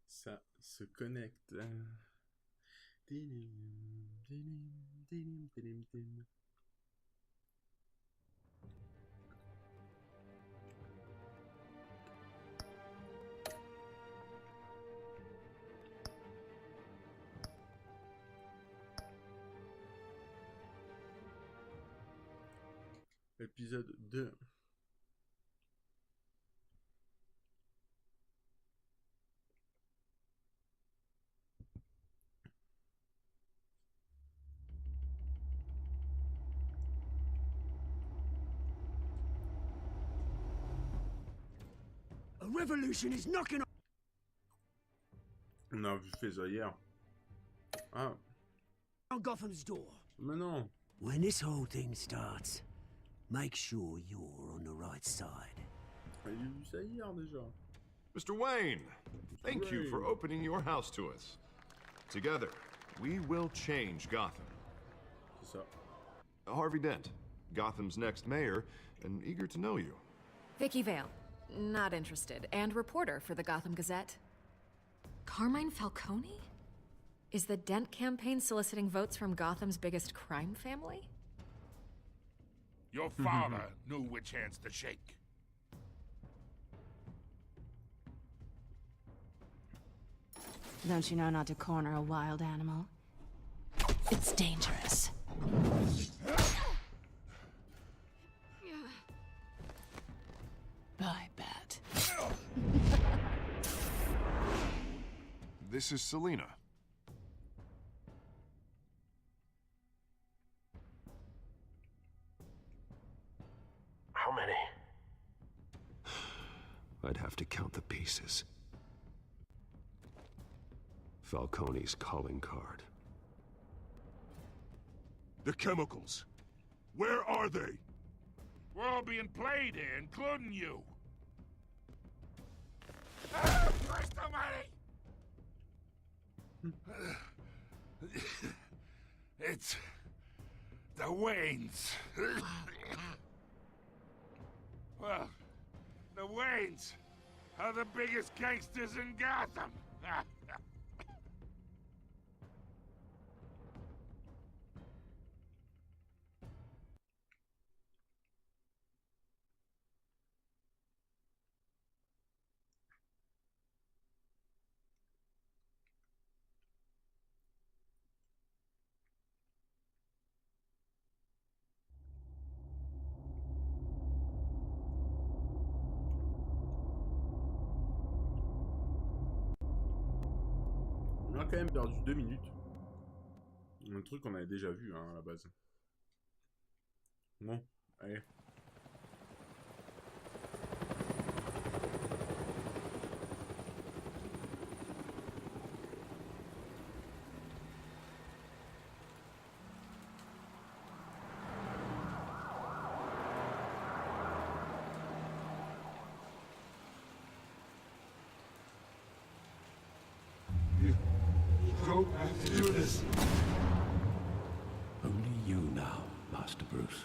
Ça se connecte. Épisode 2. A revolution is knocking On a fait ça hier. Ah, on Gotham's door. mais non. When this whole thing starts, make sure you're on the right side. J'ai vu ça hier déjà. Mr. Wayne, thank you for opening your house to us. Together, we will change Gotham. C'est ça. Harvey Dent, Gotham's next mayor, and eager to know you. Vicky Vale, not interested, and reporter for the Gotham Gazette. Carmine Falcone? Is the Dent campaign soliciting votes from Gotham's biggest crime family? Your father knew which hands to shake. Don't you know not to corner a wild animal? It's dangerous. Bye, Bat. This is Selina. How many? I'd have to count the pieces. Falcone's calling card. The chemicals. Where are they? We're all being played here, including you. Ah, Christ almighty! It's the Waynes. Well, the Waynes are the biggest gangsters in Gotham. On a quand même perdu 2 minutes. Un truc qu'on avait déjà vu hein, à la base. Bon, allez. Don't have to do this. Only you now, Master Bruce.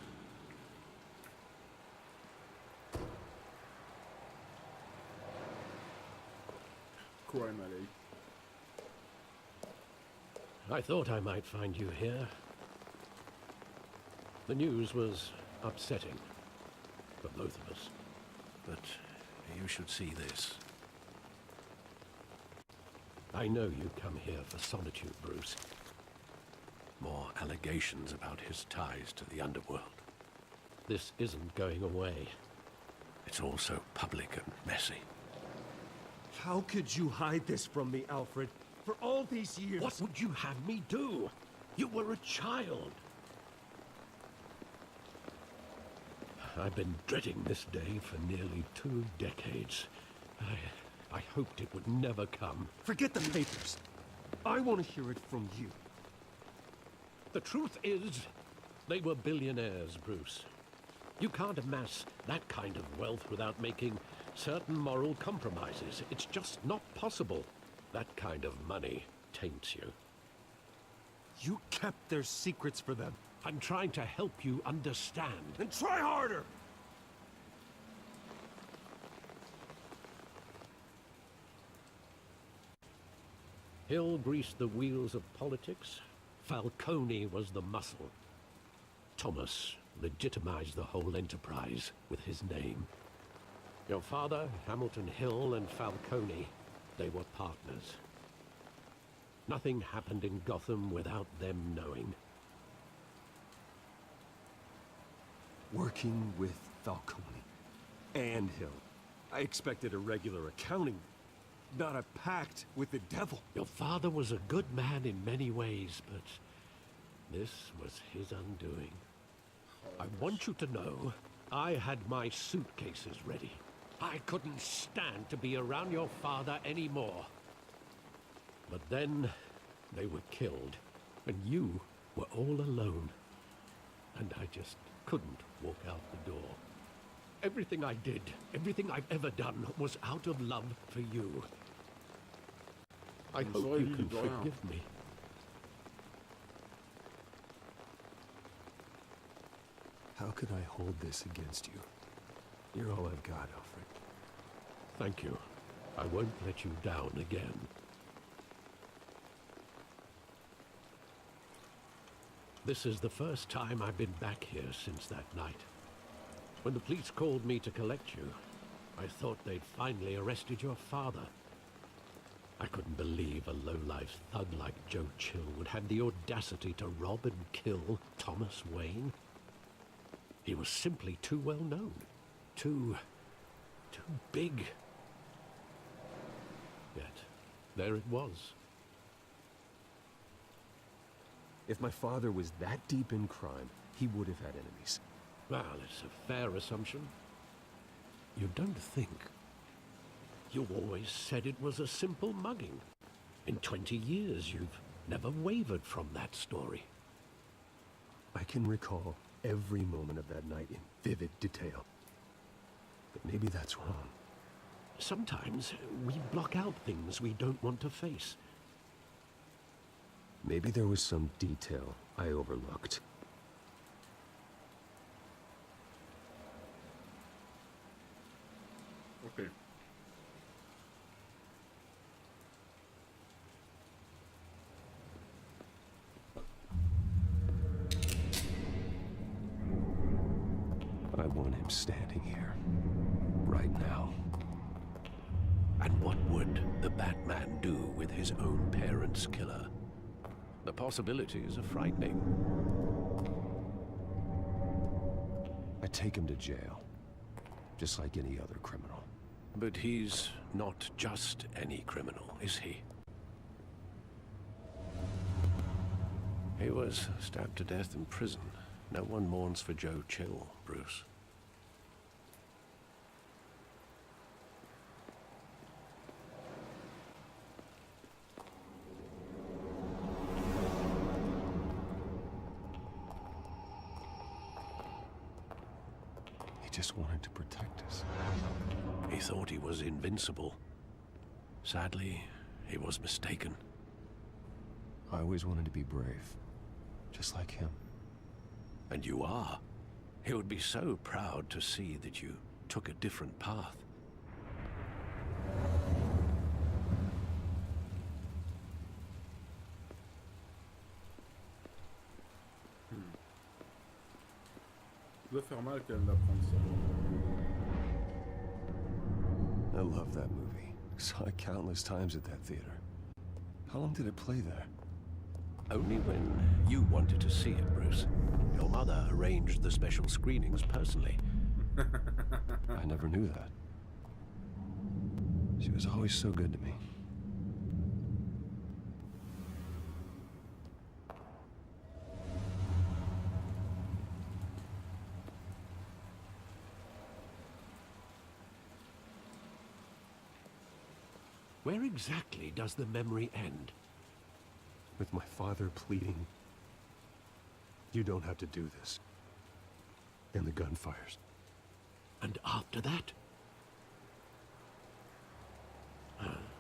Crime alley. I thought I might find you here. The news was upsetting for both of us. But you should see this. I know you come here for solitude, Bruce. More allegations about his ties to the underworld. This isn't going away. It's all so public and messy. How could you hide this from me, Alfred? For all these years... What would you have me do? You were a child. I've been dreading this day for nearly 2 decades. I hoped it would never come. Forget the papers. I want to hear it from you. The truth is, they were billionaires, Bruce. You can't amass that kind of wealth without making certain moral compromises. It's just not possible. That kind of money taints you. You kept their secrets for them. I'm trying to help you understand. Then try harder! Hill greased the wheels of politics. Falcone was the muscle. Thomas legitimized the whole enterprise with his name. Your father, Hamilton Hill, and Falcone, they were partners. Nothing happened in Gotham without them knowing. Working with Falcone and Hill. I expected a regular accounting, not a pact with the devil. Your father was a good man in many ways, but this was his undoing. I want you to know, I had my suitcases ready. I couldn't stand to be around your father anymore. But then, they were killed, and you were all alone. And I just couldn't walk out the door. Everything I did, everything I've ever done, was out of love for you. I hope you can forgive me. How could I hold this against you? You're all I've got, Alfred. Thank you. I won't let you down again. This is the first time I've been back here since that night. When the police called me to collect you, I thought they'd finally arrested your father. I couldn't believe a low-life thug like Joe Chill would have the audacity to rob and kill Thomas Wayne. He was simply too well known. Too big. Yet, there it was. If my father was that deep in crime, he would have had enemies. Well, it's a fair assumption. You don't think. You always said it was a simple mugging. In 20 years, you've never wavered from that story. I can recall every moment of that night in vivid detail. But maybe that's wrong. Sometimes we block out things we don't want to face. Maybe there was some detail I overlooked. Okay. I want him standing here, right now. And what would the Batman do with his own parents' killer? The possibilities are frightening. I take him to jail, just like any other criminal. But he's not just any criminal, is he? He was stabbed to death in prison. No one mourns for Joe Chill, Bruce. He just wanted to protect us. He thought he was invincible. Sadly, he was mistaken. I always wanted to be brave, just like him. And you are. He would be so proud to see that you took a different path. Ça doit faire mal quand même d'apprendre ça. I love that movie. Saw it countless times at that theater. How long did it play there? Only when you wanted to see it, Bruce. Your mother arranged the special screenings personally. I never knew that. She was always so good to me. Where exactly does the memory end? With my father pleading, "You don't have to do this." And the gun fires. And after that?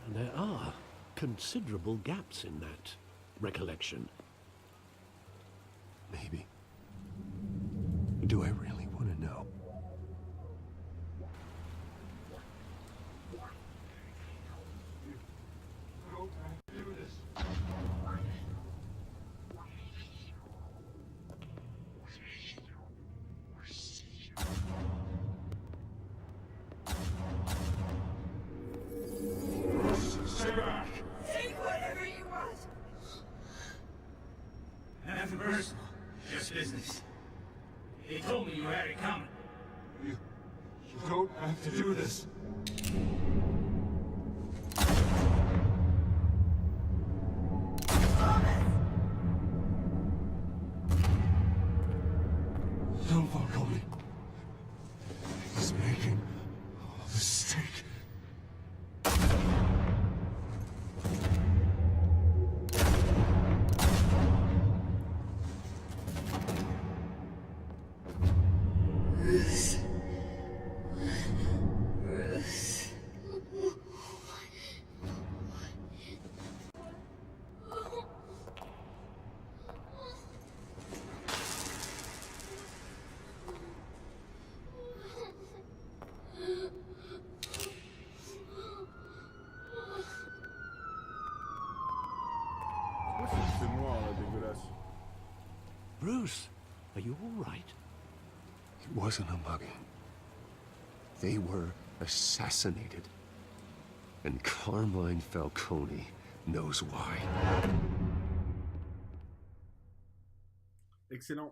There are considerable gaps in that recollection. Maybe. Do I really want to know? Take whatever you want. Nothing personal, just business. He told me you had it coming. You don't have to do this. No, Falcone. He's making a mistake. C'est moi, là, dégueulasse. Bruce, are you all right? It wasn't a mugging. They were assassinated. And Carmine Falcone knows why. Excellent.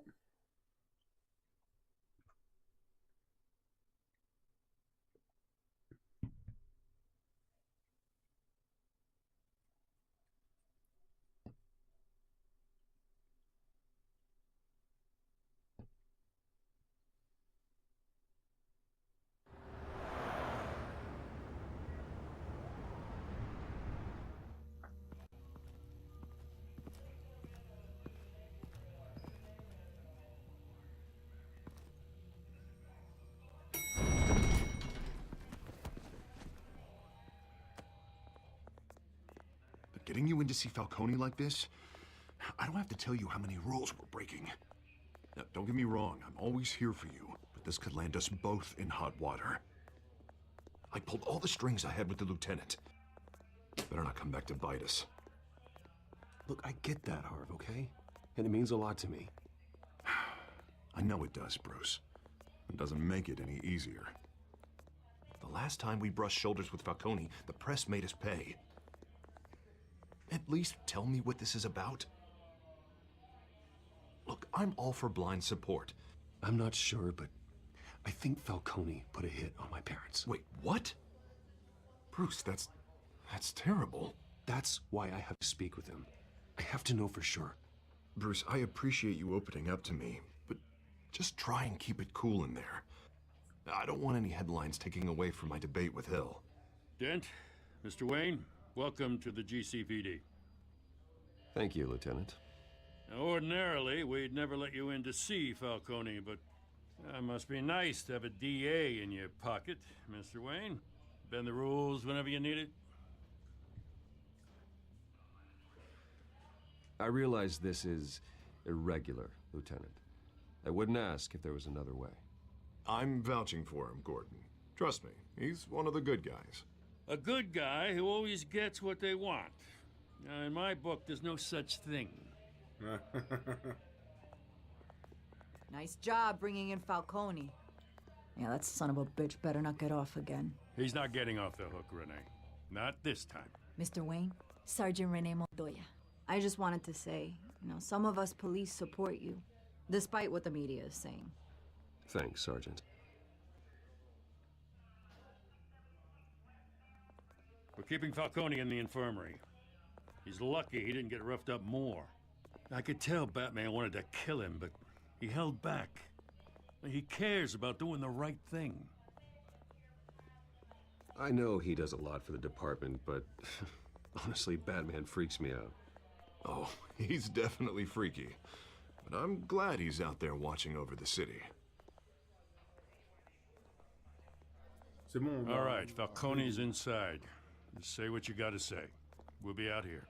Getting you in to see Falcone like this, I don't have to tell you how many rules we're breaking. Now, don't get me wrong, I'm always here for you, but this could land us both in hot water. I pulled all the strings I had with the lieutenant. Better not come back to bite us. Look, I get that, Harv, okay? And it means a lot to me. I know it does, Bruce. It doesn't make it any easier. The last time we brushed shoulders with Falcone, the press made us pay. At least tell me what this is about. Look, I'm all for blind support. I'm not sure, but I think Falcone put a hit on my parents. Wait, what? Bruce, that's terrible. That's why I have to speak with him. I have to know for sure. Bruce, I appreciate you opening up to me, but just try and keep it cool in there. I don't want any headlines taking away from my debate with Hill. Dent, Mr. Wayne, welcome to the GCPD. Thank you, Lieutenant. Now, ordinarily, we'd never let you in to see Falcone, but it must be nice to have a DA in your pocket, Mr. Wayne. Bend the rules whenever you need it. I realize this is irregular, Lieutenant. I wouldn't ask if there was another way. I'm vouching for him, Gordon. Trust me, he's one of the good guys. A good guy who always gets what they want. Now, in my book, there's no such thing. Nice job bringing in Falcone. Yeah, that son of a bitch better not get off again. He's not getting off the hook, Renee. Not this time. Mr. Wayne, Sergeant Renee Montoya. I just wanted to say, some of us police support you, despite what the media is saying. Thanks, Sergeant. We're keeping Falcone in the infirmary. He's lucky he didn't get roughed up more. I could tell Batman wanted to kill him, but he held back. He cares about doing the right thing. I know he does a lot for the department, but honestly, Batman freaks me out. Oh, he's definitely freaky. But I'm glad he's out there watching over the city. All right, Falcone's inside. Just say what you gotta say. We'll be out here.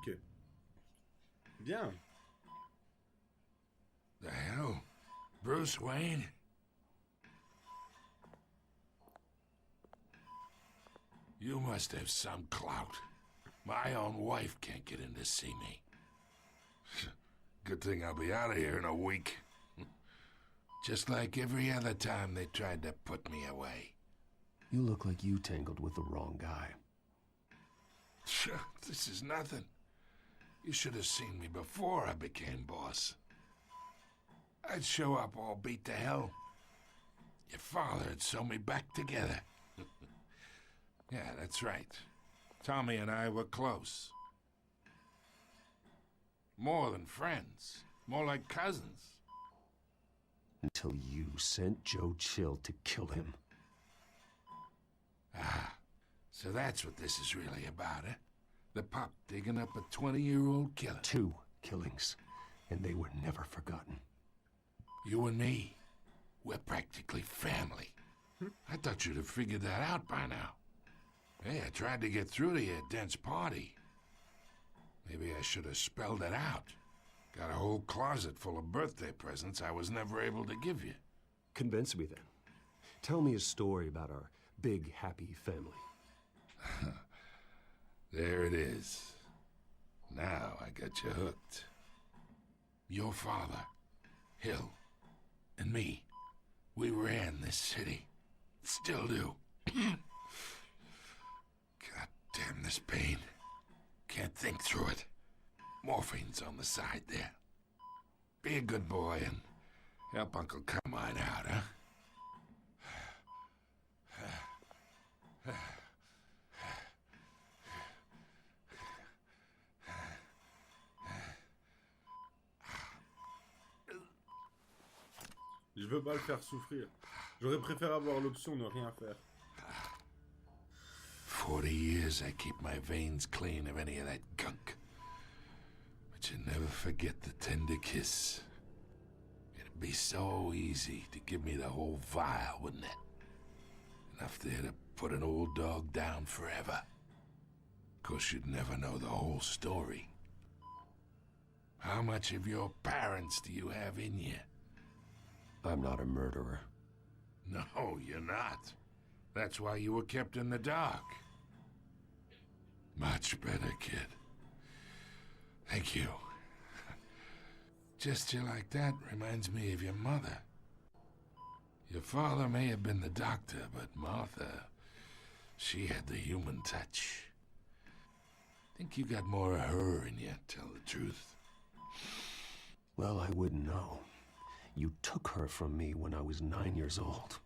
Ok. Bien. The hell? Bruce Wayne? You must have some clout. My own wife can't get in to see me. Good thing I'll be out of here in a week. Just like every other time they tried to put me away. You look like you tangled with the wrong guy. This is nothing. You should have seen me before I became boss. I'd show up all beat to hell. Your father had sewn me back together. Yeah, that's right. Tommy and I were close. More than friends. More like cousins. Until you sent Joe Chill to kill him. Ah, so that's what this is really about, eh? The pup digging up a 20-year-old killer. 2 killings, and they were never forgotten. You and me, we're practically family. I thought you'd have figured that out by now. Hey, I tried to get through to your dense party. Maybe I should have spelled it out. Got a whole closet full of birthday presents I was never able to give you. Convince me then. Tell me a story about our big, happy family. There it is. Now I got you hooked. Your father, Hill, and me, we ran this city. Still do. God damn this pain. Can't think through it. Morphine's on the side there. Be a good boy and help Uncle Carmine out, huh? Je veux pas le faire souffrir. J'aurais préféré avoir l'option de rien faire. 40 years I keep my veins clean of any of that gunk. But you never forget the tender kiss. It'd be so easy to give me the whole vial, wouldn't it? Enough there to put an old dog down forever. Of course, you'd never know the whole story. How much of your parents do you have in you? I'm not a murderer. No, you're not. That's why you were kept in the dark. Much better, kid. Thank you. Gesture like that reminds me of your mother. Your father may have been the doctor, but Martha, she had the human touch. Think you got more of her in you, tell the truth. Well, I wouldn't know. You took her from me when I was 9 years old.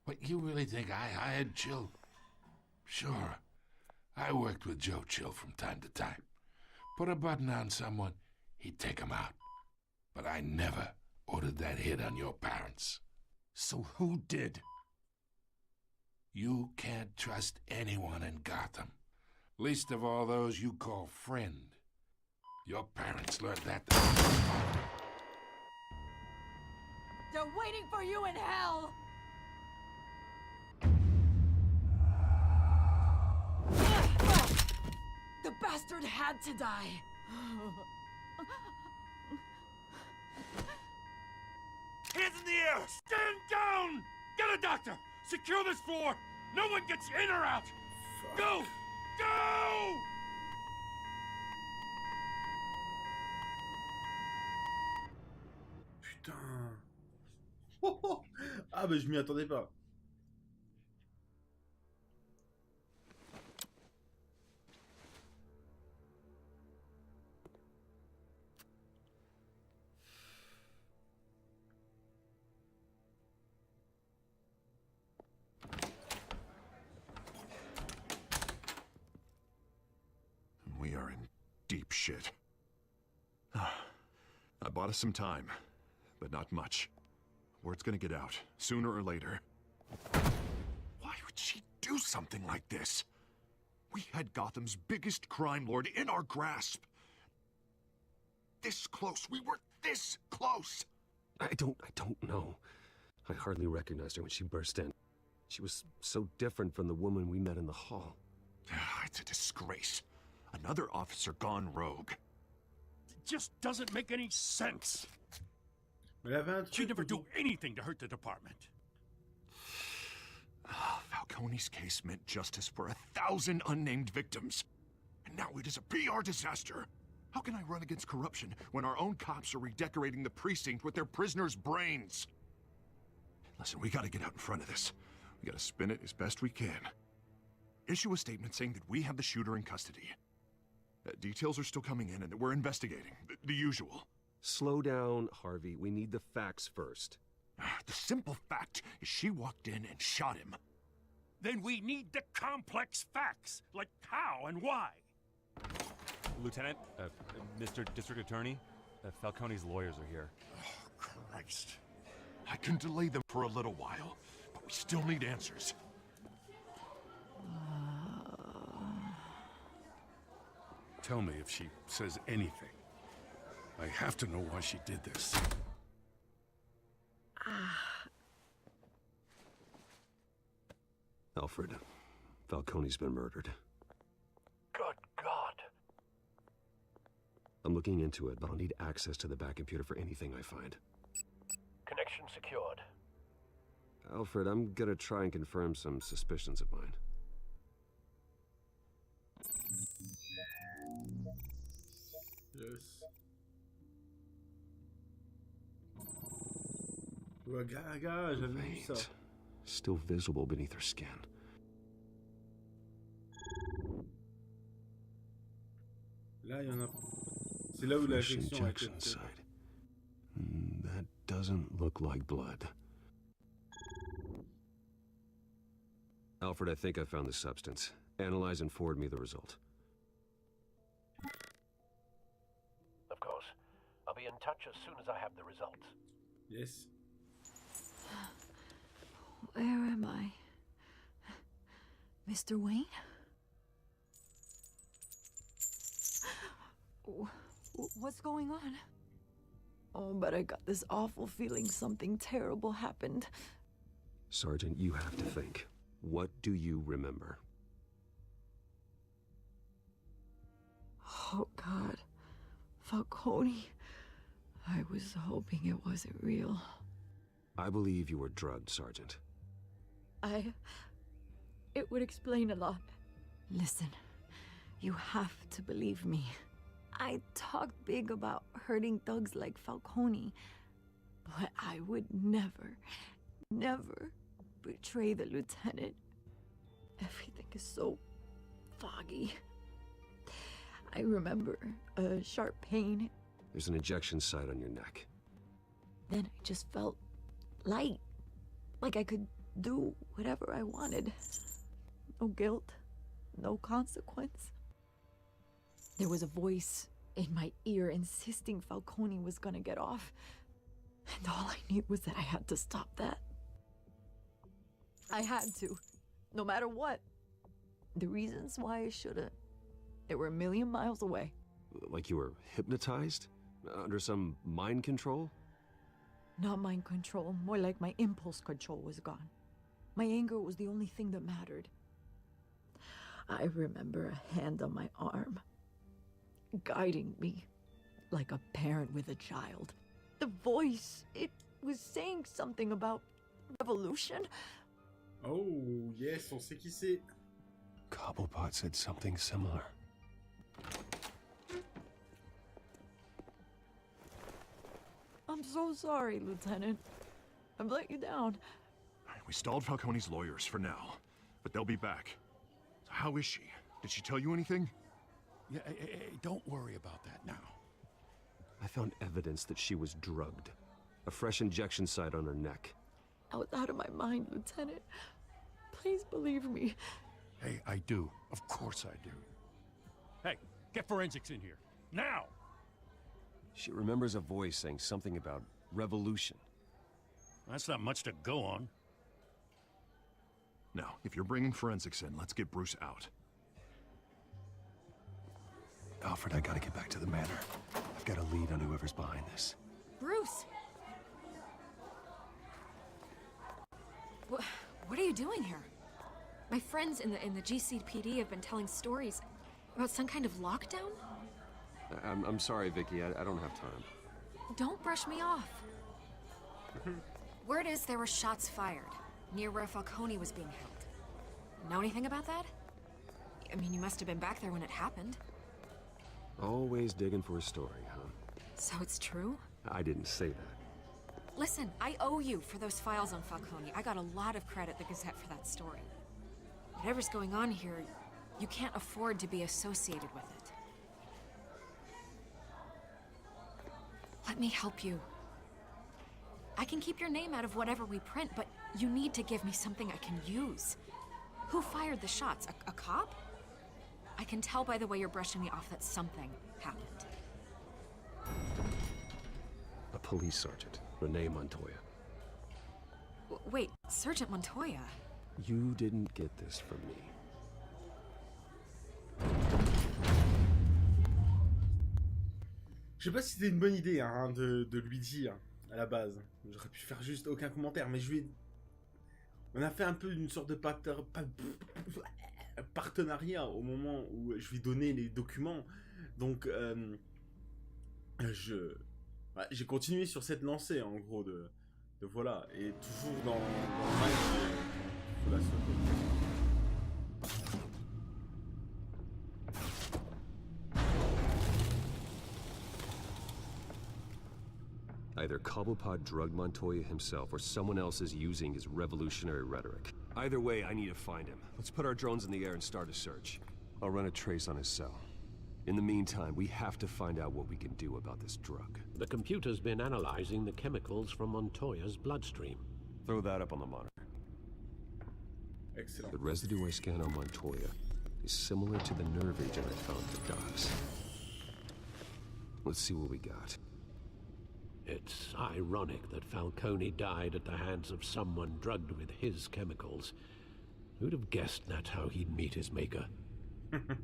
What, you really think I hired Chill? Sure. I worked with Joe Chill from time to time. Put a button on someone, he'd take him out. But I never ordered that hit on your parents. So who did? You can't trust anyone in Gotham. Least of all those you call friend. Your parents learned that the They're waiting for you in hell! The bastard had to die! Hands in the air! Stand down! Get a doctor! Secure this floor! No one gets in or out! Go! Go! Putain. Ah bah je m'y attendais pas. We are in deep shit. I bought us some time, but not much. Word's gonna get out, sooner or later. Why would she do something like this? We had Gotham's biggest crime lord in our grasp. This close. We were this close. I don't know. I hardly recognized her when she burst in. She was so different from the woman we met in the hall. It's a disgrace. Another officer gone rogue. It just doesn't make any sense. Mais il avait un truc. She'd never do anything to hurt the department. Falcone's case meant justice for 1,000 unnamed victims. And now it is a PR disaster. How can I run against corruption when our own cops are redecorating the precinct with their prisoners' brains? Listen, we gotta get out in front of this. We gotta spin it as best we can. Issue a statement saying that we have the shooter in custody. Details are still coming in and that we're investigating. The usual. Slow down, Harvey. We need the facts first. The simple fact is she walked in and shot him. Then we need the complex facts, like how and why. Lieutenant, Mr. District Attorney, Falcone's lawyers are here. Oh, Christ. I can delay them for a little while, but we still need answers. Tell me if she says anything. I have to know why she did this. Alfred, Falcone's been murdered. Good God. I'm looking into it, but I'll need access to the back computer for anything I find. Connection secured. Alfred, I'm gonna try and confirm some suspicions of mine. Yes. Ouais, gaga, j'avais vu ça. Veins, still visible beneath her skin. Là, il y en a. C'est là où Fresh l'injection a été injection faite. site. That doesn't look like blood. Alfred, I think I found the substance. Analyze and forward me the result. Of course. I'll be in touch as soon as I have the results. Yes. Where am I? Mr. Wayne? What's going on? Oh, but I got this awful feeling something terrible happened. Sergeant, you have to think. What do you remember? Oh, God. Falcone. I was hoping it wasn't real. I believe you were drugged, Sergeant. It would explain a lot. Listen, you have to believe me. I talked big about hurting thugs like Falcone, but I would never betray the lieutenant. Everything is so foggy. I remember a sharp pain. There's an injection site on your neck. Then I just felt light, like I could do whatever I wanted. No guilt, no consequence. There was a voice in my ear insisting Falcone was gonna get off. And all I knew was that I had to stop that. I had to, no matter what. The reasons why I shouldn't, they were a million miles away. Like you were hypnotized? Under some mind control? Not mind control, more like my impulse control was gone. My anger was the only thing that mattered. I remember a hand on my arm, guiding me like a parent with a child. The voice, it was saying something about revolution. Oh, yes, on sait qui c'est. Cobblepot said something similar. I'm so sorry, Lieutenant. I've let you down. We stalled Falcone's lawyers for now, but they'll be back. So how is she? Did she tell you anything? Yeah, hey, don't worry about that now. I found evidence that she was drugged. A fresh injection site on her neck. I was out of my mind, Lieutenant. Please believe me. Hey, I do. Of course I do. Hey, get forensics in here. Now! She remembers a voice saying something about revolution. That's not much to go on. Now, if you're bringing forensics in, let's get Bruce out. Alfred, I gotta get back to the manor. I've got a lead on whoever's behind this. Bruce! What are you doing here? My friends in the GCPD have been telling stories. About some kind of lockdown? I'm sorry, Vicky. I don't have time. Don't brush me off. Word is there were shots fired near where Falcone was being held. Know anything about that? I mean, you must have been back there when it happened. Always digging for a story, huh? So it's true? I didn't say that. Listen, I owe you for those files on Falcone. I got a lot of credit at the Gazette for that story. Whatever's going on here, you can't afford to be associated with it. Let me help you. I can keep your name out of whatever we print, but you need to give me something I can use. Who fired the shots? A cop? I can tell by the way you're brushing me off that something happened. A police sergeant, Renee Montoya. Wait, Sergeant Montoya? You didn't get this from me. Je sais pas si c'était une bonne idée hein, de lui dire à la base. J'aurais pu faire juste aucun commentaire, mais je lui ai... On a fait un peu une sorte de partenariat au moment où je lui donnais les documents. Donc, j'ai continué sur cette lancée, en gros, de voilà. Et toujours dans le match, faut la sauter. Either Cobblepot drugged Montoya himself, or someone else is using his revolutionary rhetoric. Either way, I need to find him. Let's put our drones in the air and start a search. I'll run a trace on his cell. In the meantime, we have to find out what we can do about this drug. The computer's been analyzing the chemicals from Montoya's bloodstream. Throw that up on the monitor. Excellent. The residue I scanned on Montoya is similar to the nerve agent I found at the docks. Let's see what we got. It's ironic that Falcone died at the hands of someone drugged with his chemicals. Who'd have guessed that's how he'd meet his maker?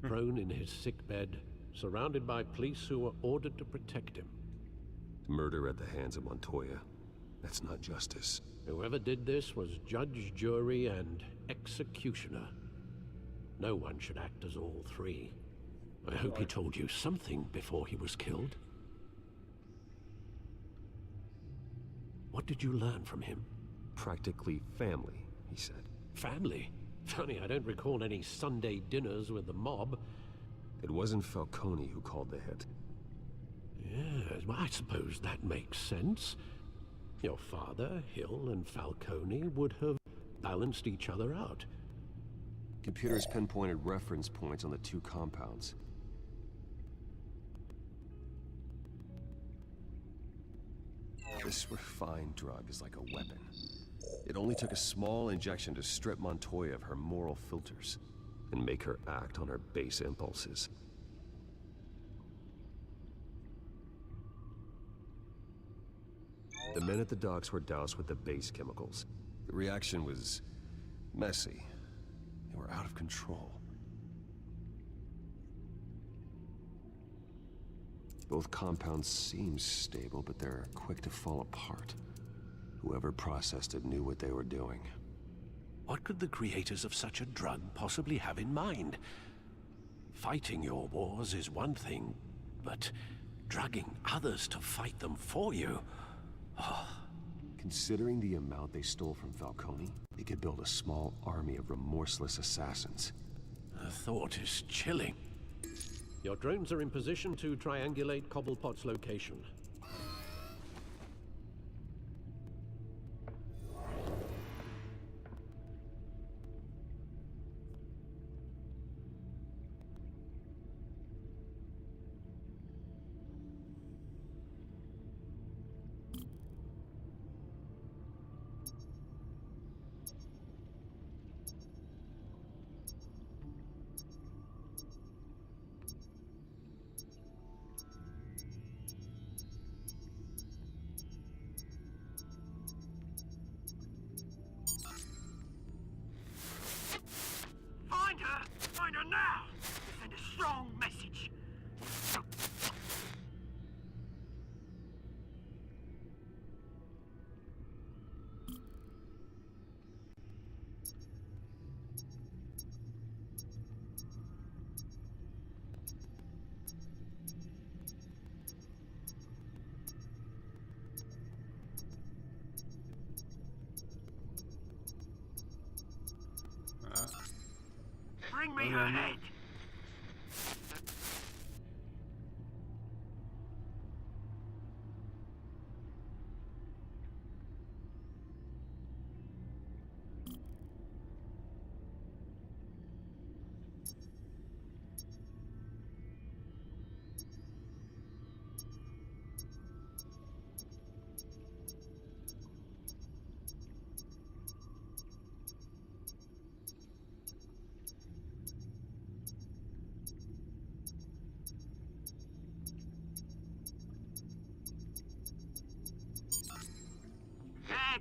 Prone in his sickbed, surrounded by police who were ordered to protect him. Murder at the hands of Montoya. That's not justice. Whoever did this was judge, jury, and executioner. No one should act as all three. I hope he told you something before he was killed. What did you learn from him? Practically family, he said. Family? Funny, I don't recall any Sunday dinners with the mob. It wasn't Falcone who called the hit. Yes, well, I suppose that makes sense. Your father, Hill, and Falcone would have balanced each other out. Computers pinpointed reference points on the two compounds. This refined drug is like a weapon. It only took a small injection to strip Montoya of her moral filters and make her act on her base impulses. The men at the docks were doused with the base chemicals. The reaction was messy. They were out of control. Both compounds seem stable, but they're quick to fall apart. Whoever processed it knew what they were doing. What could the creators of such a drug possibly have in mind? Fighting your wars is one thing, but drugging others to fight them for you? Considering the amount they stole from Falcone, they could build a small army of remorseless assassins. The thought is chilling. Your drones are in position to triangulate Cobblepot's location. bring me her head.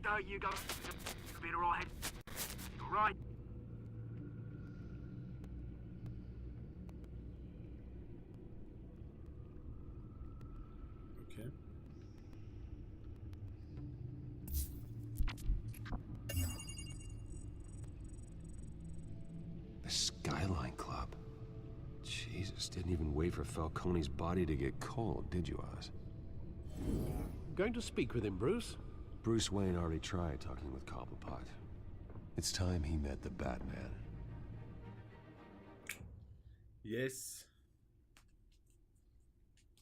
There you go. You'll be all right. All right. Okay. The Skyline Club. Jesus, didn't even wait for Falcone's body to get cold, did you, Oz? Going to speak with him, Bruce? Bruce Wayne already tried talking with Cobblepot. It's time he met the Batman. Yes.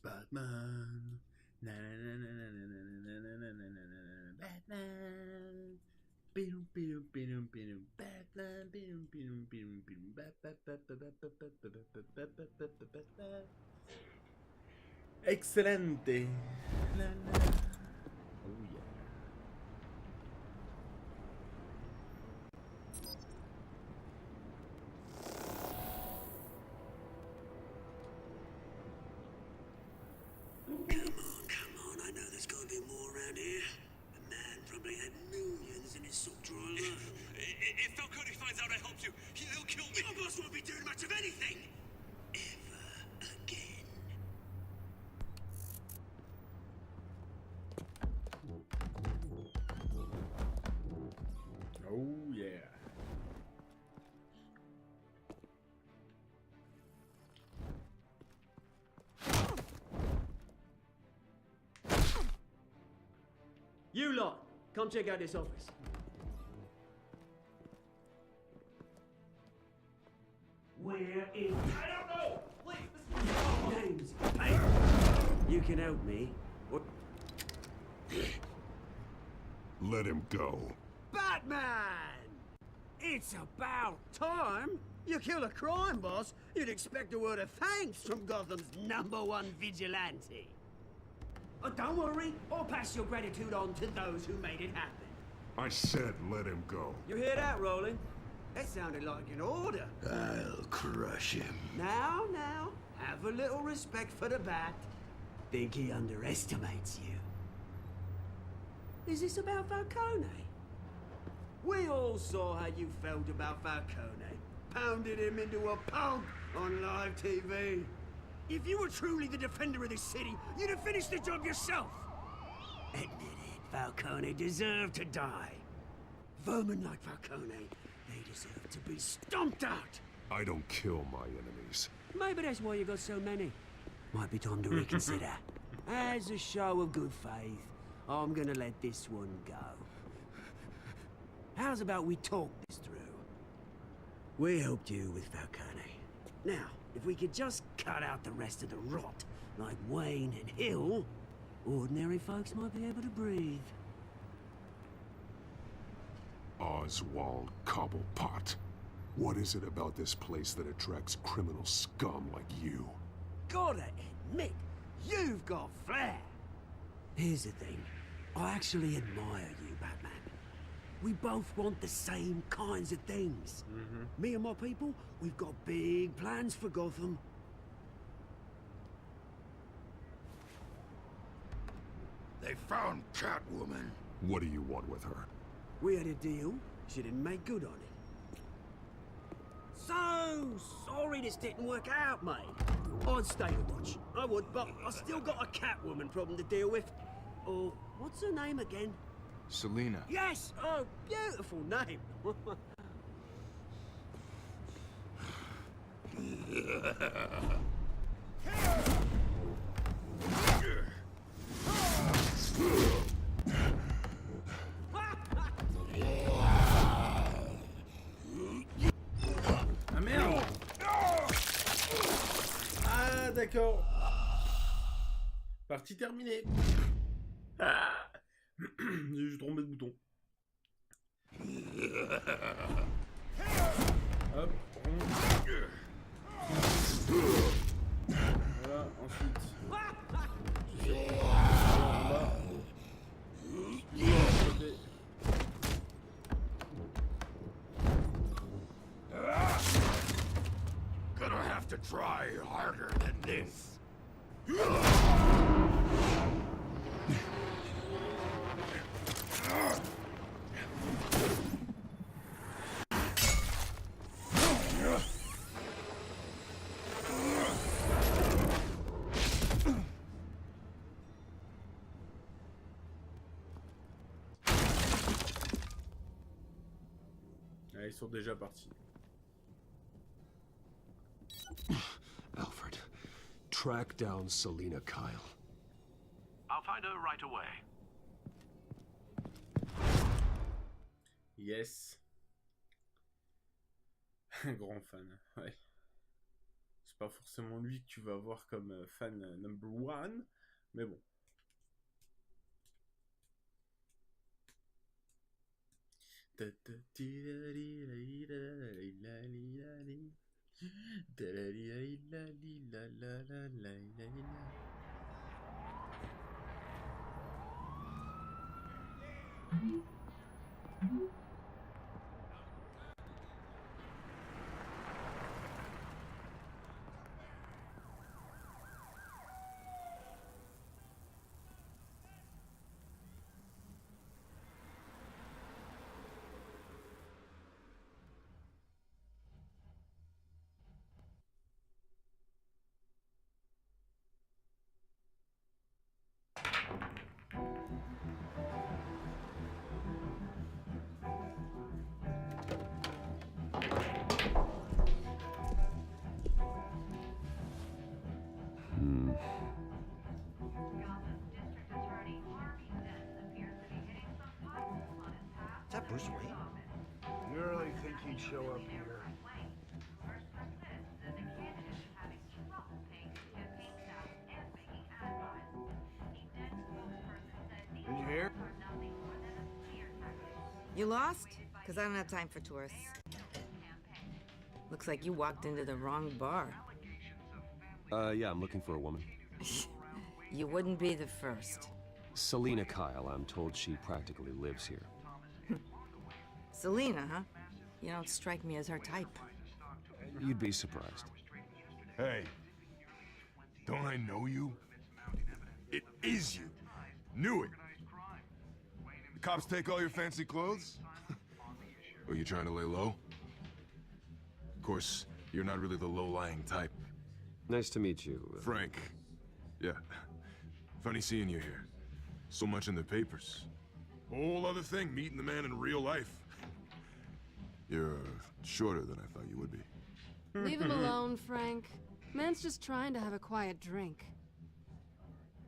Batman. Na na na na na na na na na na na. Batman. Bidum bidum bidum bidum. Batman. Bidum bidum bidum bidum. Batman. Excelente. La la. Oh yeah. Come on, I know there's gotta be more around here. The man probably had millions in his sock drawer alone. If Falcone finds out I helped you, he'll kill me. Your boss won't be doing much of anything. Ever again. Oh yeah. You lot, come check out this office. Where is... I don't know! Please, names. Hey, you can help me. Or... Let him go. Batman! It's about time. You kill a crime boss, you'd expect a word of thanks from Gotham's #1 vigilante. Oh, don't worry, I'll pass your gratitude on to those who made it happen. I said let him go. You hear that, Roland? That sounded like an order. I'll crush him. Now, have a little respect for the Bat. Think he underestimates you. Is this about Falcone? We all saw how you felt about Falcone. Pounded him into a pulp on live TV. If you were truly the defender of this city, you'd have finished the job yourself. Admit it, Falcone deserved to die. Vermin like Falcone, they deserve to be stomped out. I don't kill my enemies. Maybe that's why you got so many. Might be time to reconsider. As a show of good faith, I'm gonna let this one go. How's about we talk this through? We helped you with Falcone. Now, if we could just cut out the rest of the rot, like Wayne and Hill, ordinary folks might be able to breathe. Oswald Cobblepot. What is it about this place that attracts criminal scum like you? Gotta admit, you've got flair. Here's the thing. I actually admire you, Batman. We both want the same kinds of things. Me and my people, we've got big plans for Gotham. They found Catwoman. What do you want with her? We had a deal. She didn't make good on it. So sorry this didn't work out, mate. I'd stay to watch. I would, but I still got a Catwoman problem to deal with. Oh, what's her name again? Selina. Yes! Oh, beautiful name. Ah merde! D'accord. Partie terminée. Ah. J'ai juste trompé de bouton. Hop. Voilà, ensuite. Je fais en bas. Gonna have to try harder than this. Ah, ils sont déjà partis. Alfred, track down Selina Kyle. I'll find her right away. Yes. Un grand fan, ouais. C'est pas forcément lui que tu vas voir comme fan number one, mais bon. Is that Bruce Wayne? You really think he'd show up here? Did you hear? You lost? Because I don't have time for tourists. Looks like you walked into the wrong bar. Yeah, I'm looking for a woman. You wouldn't be the first. Selina Kyle, I'm told she practically lives here. Selina, huh? You don't strike me as her type. You'd be surprised. Hey, don't I know you? It is you. Knew it. The cops take all your fancy clothes? Are you trying to lay low? Of course, you're not really the low-lying type. Nice to meet you. Frank. Yeah. Funny seeing you here. So much in the papers. Whole other thing, meeting the man in real life. You're shorter than I thought you would be. Leave him alone, Frank. Man's just trying to have a quiet drink.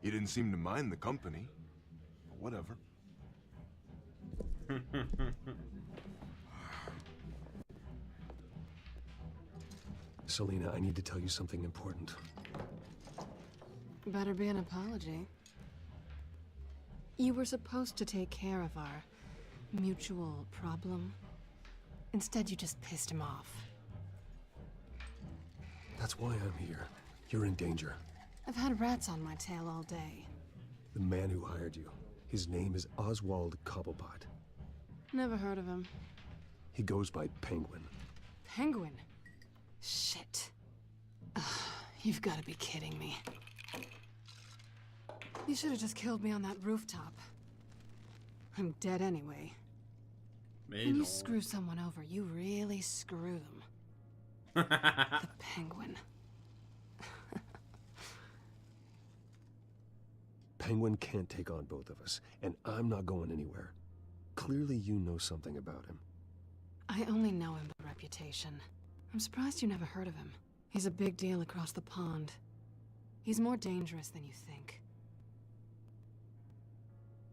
He didn't seem to mind the company. But whatever. Selina, I need to tell you something important. Better be an apology. You were supposed to take care of our mutual problem. Instead, you just pissed him off. That's why I'm here. You're in danger. I've had rats on my tail all day. The man who hired you, his name is Oswald Cobblepot. Never heard of him. He goes by Penguin. Penguin? Shit. Ugh, you've got to be kidding me. You should have just killed me on that rooftop. I'm dead anyway. When you screw someone over, you really screw them. The Penguin. Penguin can't take on both of us, and I'm not going anywhere. Clearly you know something about him. I only know him by reputation. I'm surprised you never heard of him. He's a big deal across the pond. He's more dangerous than you think.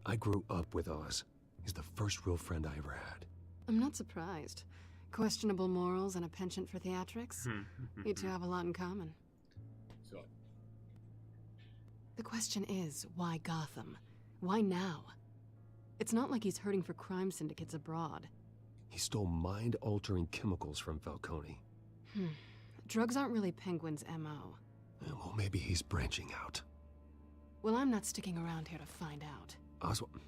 I grew up with Oz. He's the first real friend I ever had. I'm not surprised. Questionable morals and a penchant for theatrics. You two have a lot in common. The question is, why Gotham? Why now? It's not like he's hurting for crime syndicates abroad. He stole mind-altering chemicals from Falcone. Drugs aren't really Penguin's MO. Well, maybe he's branching out. Well, I'm not sticking around here to find out. Oswald,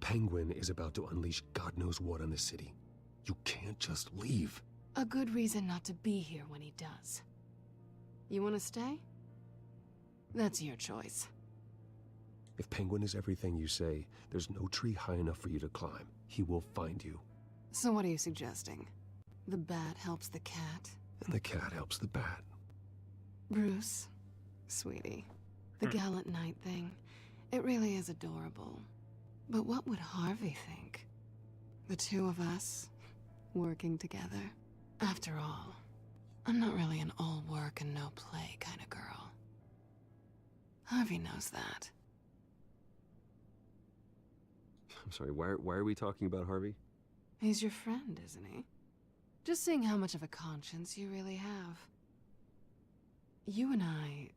Penguin is about to unleash God knows what on the city. You can't just leave. A good reason not to be here when he does. You want to stay? That's your choice. If Penguin is everything you say, there's no tree high enough for you to climb. He will find you. So what are you suggesting? The bat helps the cat? And the cat helps the bat. Bruce, sweetie, the gallant knight thing, it really is adorable. But what would Harvey think? The two of us, working together? After all, I'm not really an all work and no play kind of girl. Harvey knows that. I'm sorry, why are we talking about Harvey? He's your friend, isn't he? Just seeing how much of a conscience you really have. You and I...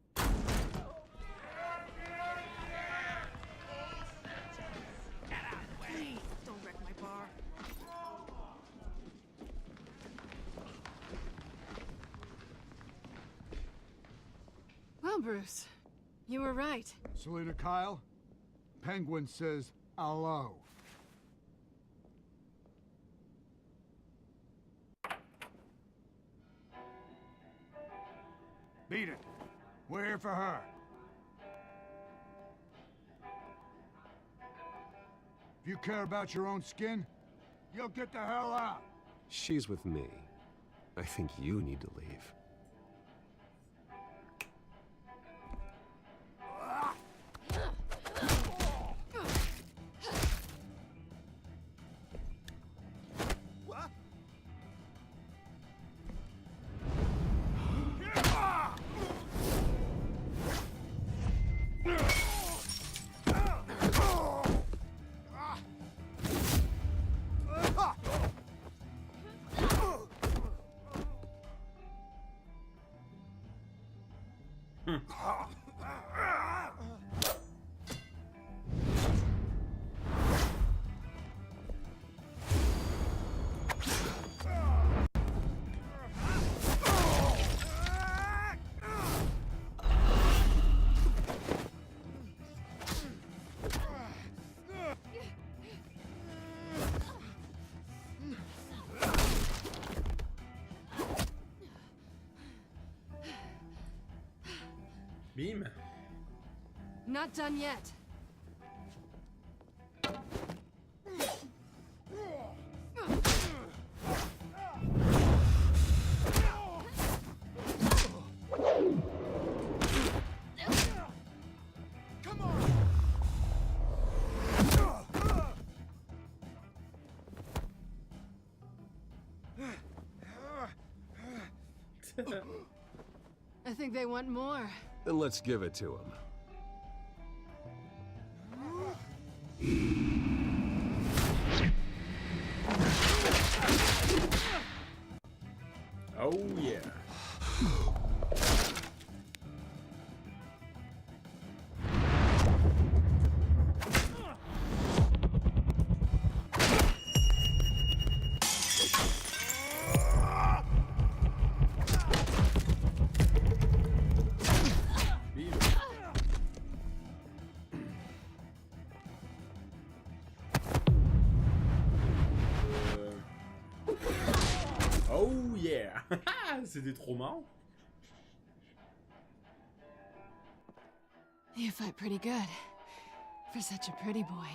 Please, don't wreck my bar. Well, Bruce, you were right. Selena Kyle, Penguin says hello. Beat it. We're here for her. If you care about your own skin, you'll get the hell out. She's with me. I think you need to leave. Bim. Not done yet. Come on. I think they want more. Then let's give it to him. Oh yeah. Oh yeah. C'était trop marrant. You fight pretty good for such a pretty boy.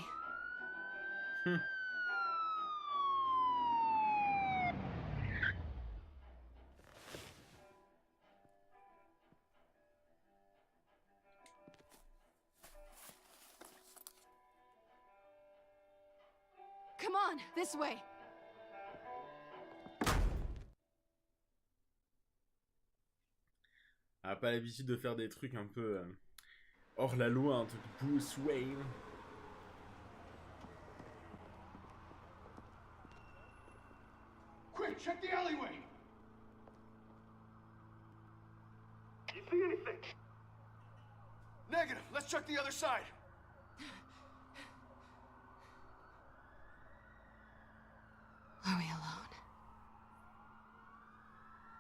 Come on, this way. Ah, pas l'habitude de faire des trucs un peu hors la loi, un truc Bruce Wayne. Quick, check the alleyway. You see anything? Negative. check the other side. Are we alone?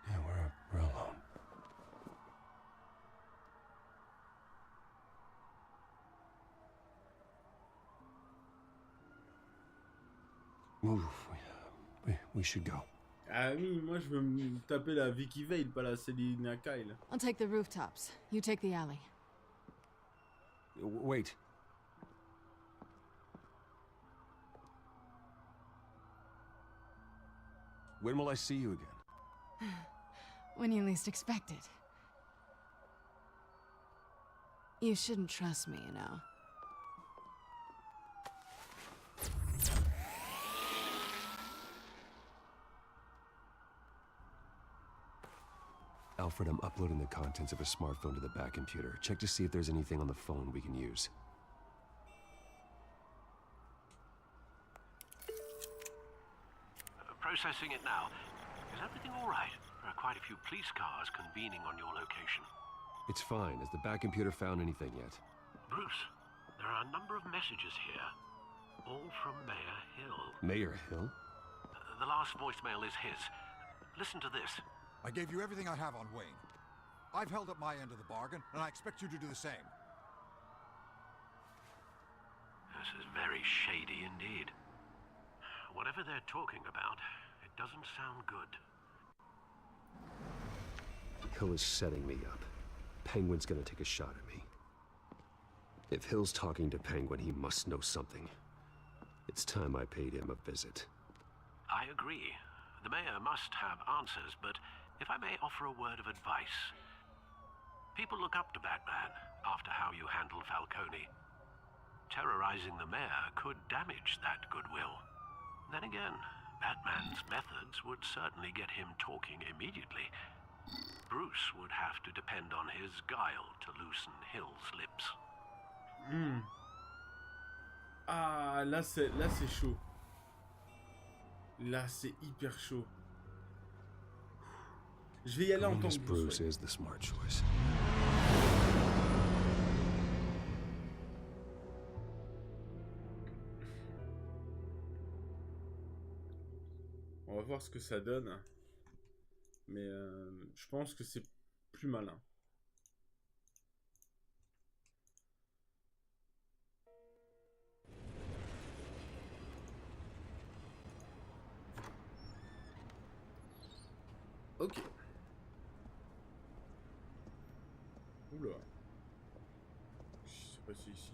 Yeah, we're alone. Move. We should go. Ah oui, moi je veux me taper la Vicky Vale, pas la Selina Kyle. I'll take the rooftops. You take the alley. Wait. When will I see you again? When you least expect it. You shouldn't trust me, you know. Alfred, I'm uploading the contents of a smartphone to the back computer. Check to see if there's anything on the phone we can use. Processing it now. Is everything all right? There are quite a few police cars convening on your location. It's fine. Has the back computer found anything yet? Bruce, there are a number of messages here. All from Mayor Hill. Mayor Hill? The last voicemail is his. Listen to this. I gave you everything I have on Wayne. I've held up my end of the bargain, and I expect you to do the same. This is very shady indeed. Whatever they're talking about, it doesn't sound good. Hill is setting me up. Penguin's gonna take a shot at me. If Hill's talking to Penguin, he must know something. It's time I paid him a visit. I agree. The mayor must have answers, but if I may offer a word of advice. People look up to Batman after how you handled Falcone. Terrorizing the mayor could damage that goodwill. Then again, Batman's methods would certainly get him talking immediately. Bruce would have to depend on his guile to loosen Hill's lips. Ah, là c'est chaud. Là c'est hyper chaud. Je vais y aller en tant que Bruce is the smart choice. On va voir ce que ça donne. Mais je pense que c'est plus malin. Ok. Oula. Je sais pas si ici.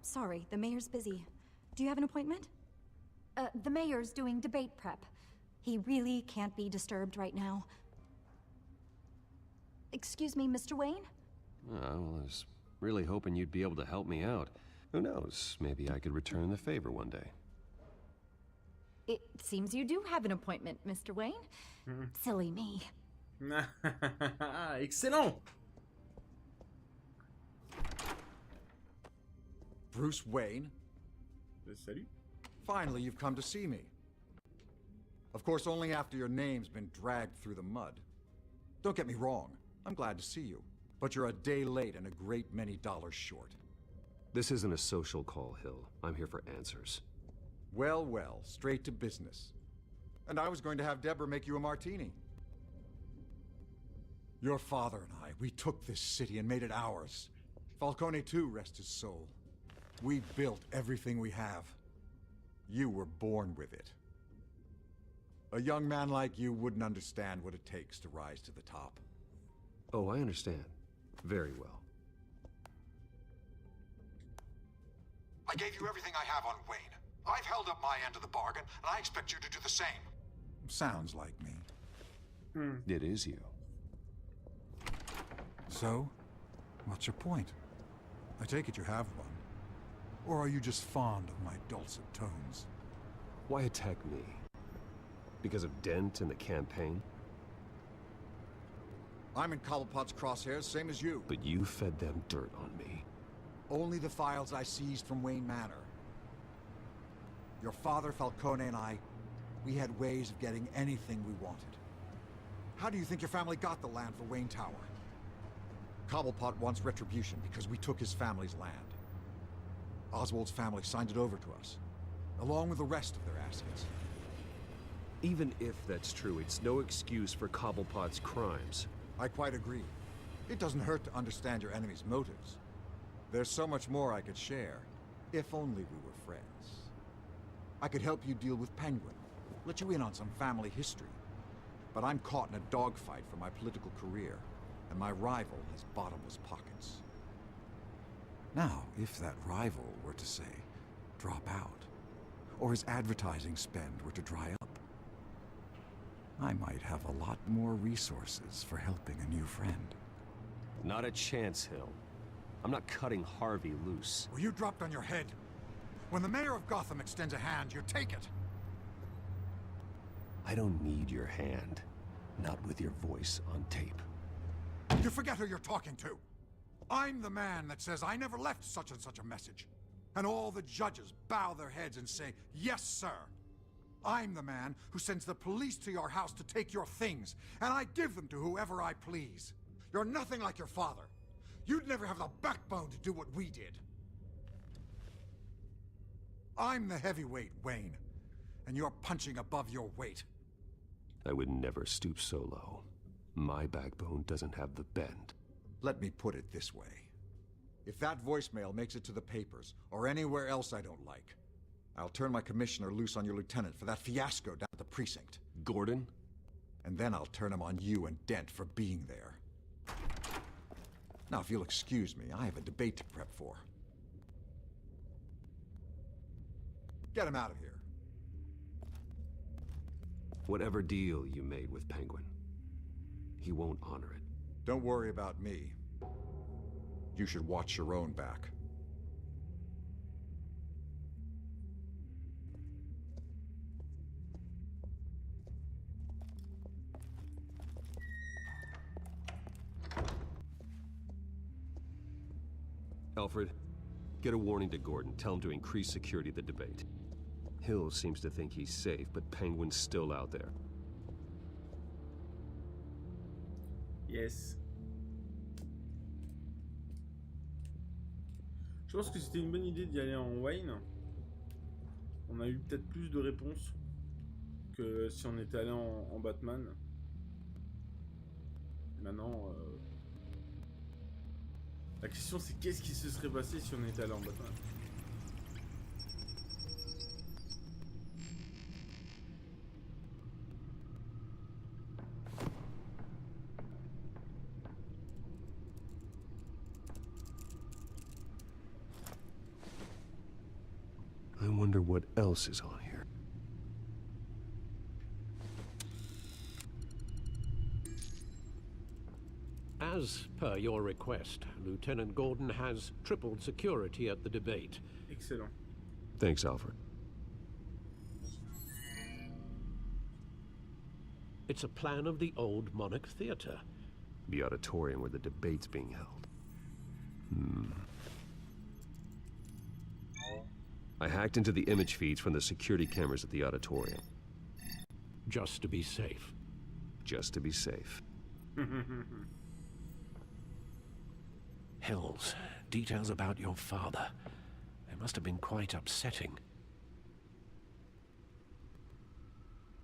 Sorry, the mayor's busy. Do you have an appointment? The mayor's doing debate prep. He really can't be disturbed right now. Excuse me, Mr. Wayne? Oh, well, I was really hoping you'd be able to help me out. Who knows? Maybe I could return the favor one day. It seems you do have an appointment, Mr. Wayne. Silly me. Excellent! Bruce Wayne? Salut. Finally, you've come to see me. Of course, only after your name's been dragged through the mud. Don't get me wrong, I'm glad to see you. But you're a day late and a great many dollars short. This isn't a social call, Hill. I'm here for answers. Well, well, straight to business. And I was going to have Deborah make you a martini. Your father and I, we took this city and made it ours. Falcone too, rest his soul. We built everything we have. You were born with it. A young man like you wouldn't understand what it takes to rise to the top. Oh, I understand. Very well. I gave you everything I have on Wayne. I've held up my end of the bargain, and I expect you to do the same. Sounds like me. It is you. So, what's your point? I take it you have one. Or are you just fond of my dulcet tones? Why attack me? Because of Dent and the campaign? I'm in Cobblepot's crosshairs, same as you. But you fed them dirt on me. Only the files I seized from Wayne Manor. Your father, Falcone, and I, we had ways of getting anything we wanted. How do you think your family got the land for Wayne Tower? Cobblepot wants retribution because we took his family's land. Oswald's family signed it over to us, along with the rest of their assets. Even if that's true, it's no excuse for Cobblepot's crimes. I quite agree. It doesn't hurt to understand your enemy's motives. There's so much more I could share, if only we were friends. I could help you deal with Penguin, let you in on some family history. But I'm caught in a dogfight for my political career, and my rival has bottomless pockets. Now, if that rival were to say, drop out, or his advertising spend were to dry up, I might have a lot more resources for helping a new friend. Not a chance, Hill. I'm not cutting Harvey loose. Were you dropped on your head? When the mayor of Gotham extends a hand, you take it. I don't need your hand. Not with your voice on tape. You forget who you're talking to. I'm the man that says I never left such and such a message. And all the judges bow their heads and say, yes, sir. I'm the man who sends the police to your house to take your things, and I give them to whoever I please. You're nothing like your father. You'd never have the backbone to do what we did. I'm the heavyweight, Wayne, and you're punching above your weight. I would never stoop so low. My backbone doesn't have the bend. Let me put it this way. If that voicemail makes it to the papers, or anywhere else I don't like, I'll turn my commissioner loose on your lieutenant for that fiasco down at the precinct. Gordon? And then I'll turn him on you and Dent for being there. Now, if you'll excuse me, I have a debate to prep for. Get him out of here. Whatever deal you made with Penguin, he won't honor it. Don't worry about me. You should watch your own back. Alfred, get a warning to Gordon. Tell him to increase security at the debate. Hill seems to think he's safe, but Penguin's still out there. Yes. Je pense que c'était une bonne idée d'y aller en Wayne. On a eu peut-être plus de réponses que si on était allé en Batman. Maintenant, la question c'est qu'est-ce qui se serait passé si on était allé en Batman? I wonder what else is on here. As per your request, Lieutenant Gordon has tripled security at the debate. Excellent. Thanks, Alfred. It's a plan of the old Monarch Theater. The auditorium where the debate's being held. I hacked into the image feeds from the security cameras at the auditorium. Just to be safe. Just to be safe. Hills, details about your father. They must have been quite upsetting.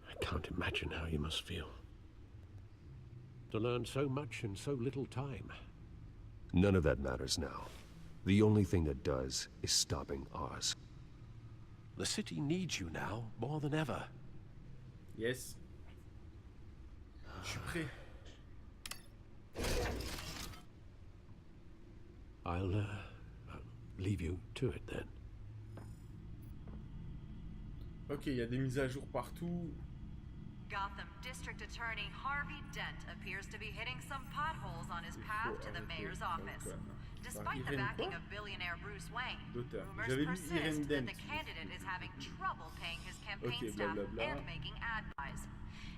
I can't imagine how you must feel. To learn so much in so little time. None of that matters now. The only thing that does is stopping Oz. The city needs you now, more than ever. Yes. Je suis prêt. I'll leave you to it then. Ok, il y a des mises à jour partout. Gotham District Attorney Harvey Dent appears to be hitting some potholes on his path to the mayor's office. Despite the backing of billionaire Bruce Wayne, rumors persist that the candidate is having trouble paying his campaign staff and making ad buys.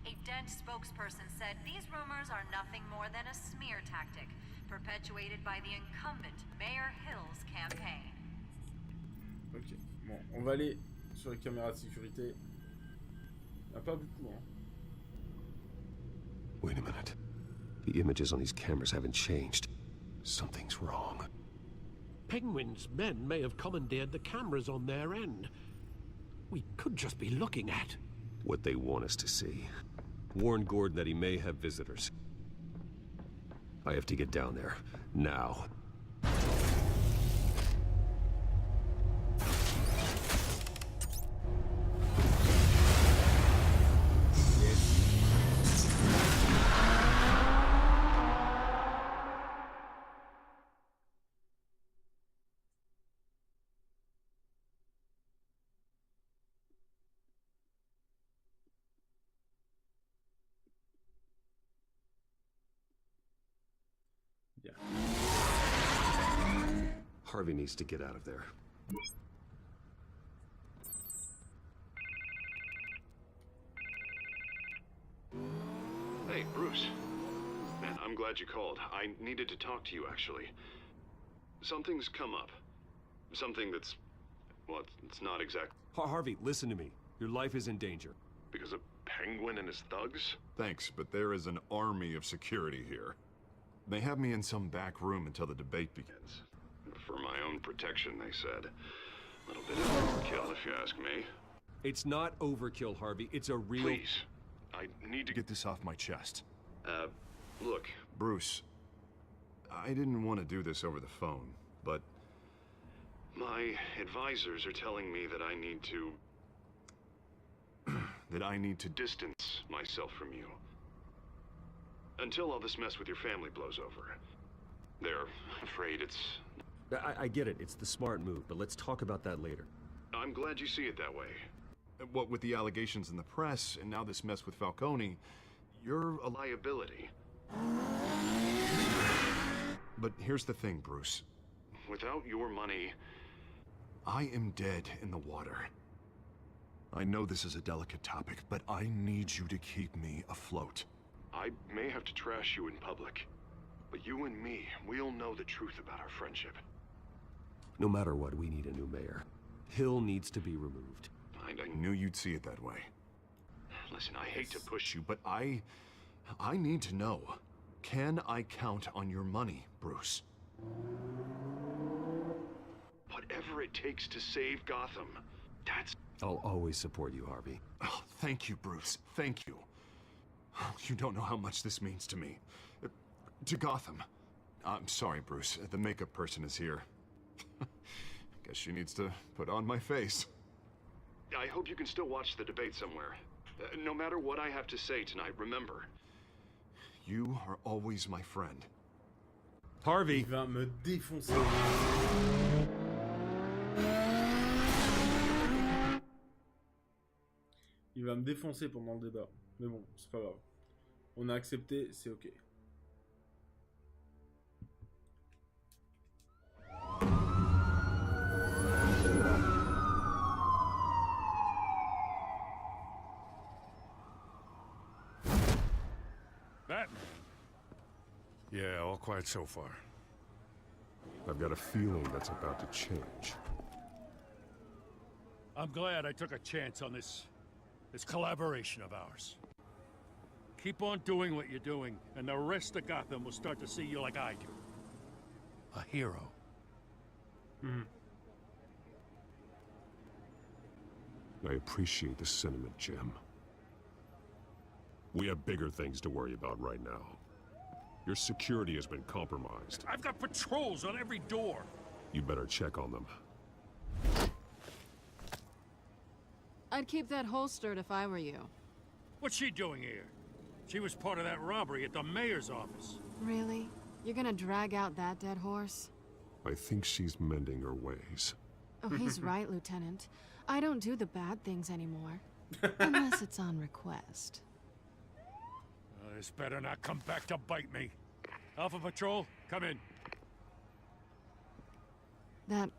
A Dent spokesperson said these rumors are nothing more than a smear tactic, perpetuated by the incumbent Mayor Hill's campaign. Ok, bon, on va aller sur les caméras de sécurité. Il n'y en a pas beaucoup, hein. Wait a minute. The images on these cameras haven't changed. Something's wrong. Penguin's men may have commandeered the cameras on their end. We could just be looking at what they want us to see. Warn Gordon that he may have visitors. I have to get down there, now. Harvey needs to get out of there. Hey, Bruce. Man, I'm glad you called. I needed to talk to you, actually. Something's come up. Something that's... well, it's not exact... Harvey, listen to me. Your life is in danger. Because of Penguin and his thugs? Thanks, but there is an army of security here. They have me in some back room until the debate begins. For my own protection, they said. A little bit of overkill, if you ask me. It's not overkill, Harvey. It's a real... Please. I need to get this off my chest. Look, Bruce. I didn't want to do this over the phone, but... my advisors are telling me that I need to... that I need to distance myself from you. Until all this mess with your family blows over. They're afraid it's... I get it. It's the smart move, but let's talk about that later. I'm glad you see it that way. What with the allegations in the press, and now this mess with Falcone, you're a liability. But here's the thing, Bruce. Without your money, I am dead in the water. I know this is a delicate topic, but I need you to keep me afloat. I may have to trash you in public, but you and me, we'll know the truth about our friendship. No matter what, we need a new mayor. Hill needs to be removed. I knew you'd see it that way. Listen, I hate to push you, but I need to know. Can I count on your money, Bruce? Whatever it takes to save Gotham, that's... I'll always support you, Harvey. Oh, thank you, Bruce. Thank you. You don't know how much this means to me. To Gotham. I'm sorry, Bruce. The makeup person is here. Guess she needs to put on my face. I hope you can still watch the debate somewhere. No matter what I have to say tonight, remember, you are always my friend. Harvey! Il va me défoncer. Il va me défoncer pendant le débat. Mais bon, c'est pas grave. On a accepté, c'est ok. Batman. Yeah, all quiet so far. I've got a feeling that's about to change. I'm glad I took a chance on this collaboration of ours. Keep on doing what you're doing, and the rest of Gotham will start to see you like I do. A hero. I appreciate the sentiment, Jim. We have bigger things to worry about right now. Your security has been compromised. I've got patrols on every door. You better check on them. I'd keep that holstered if I were you. What's she doing here? She was part of that robbery at the mayor's office. Really? You're gonna drag out that dead horse? I think she's mending her ways. Oh, he's right, Lieutenant. I don't do the bad things anymore. Unless it's on request. This better not come back to bite me. Alpha Patrol, come in. That,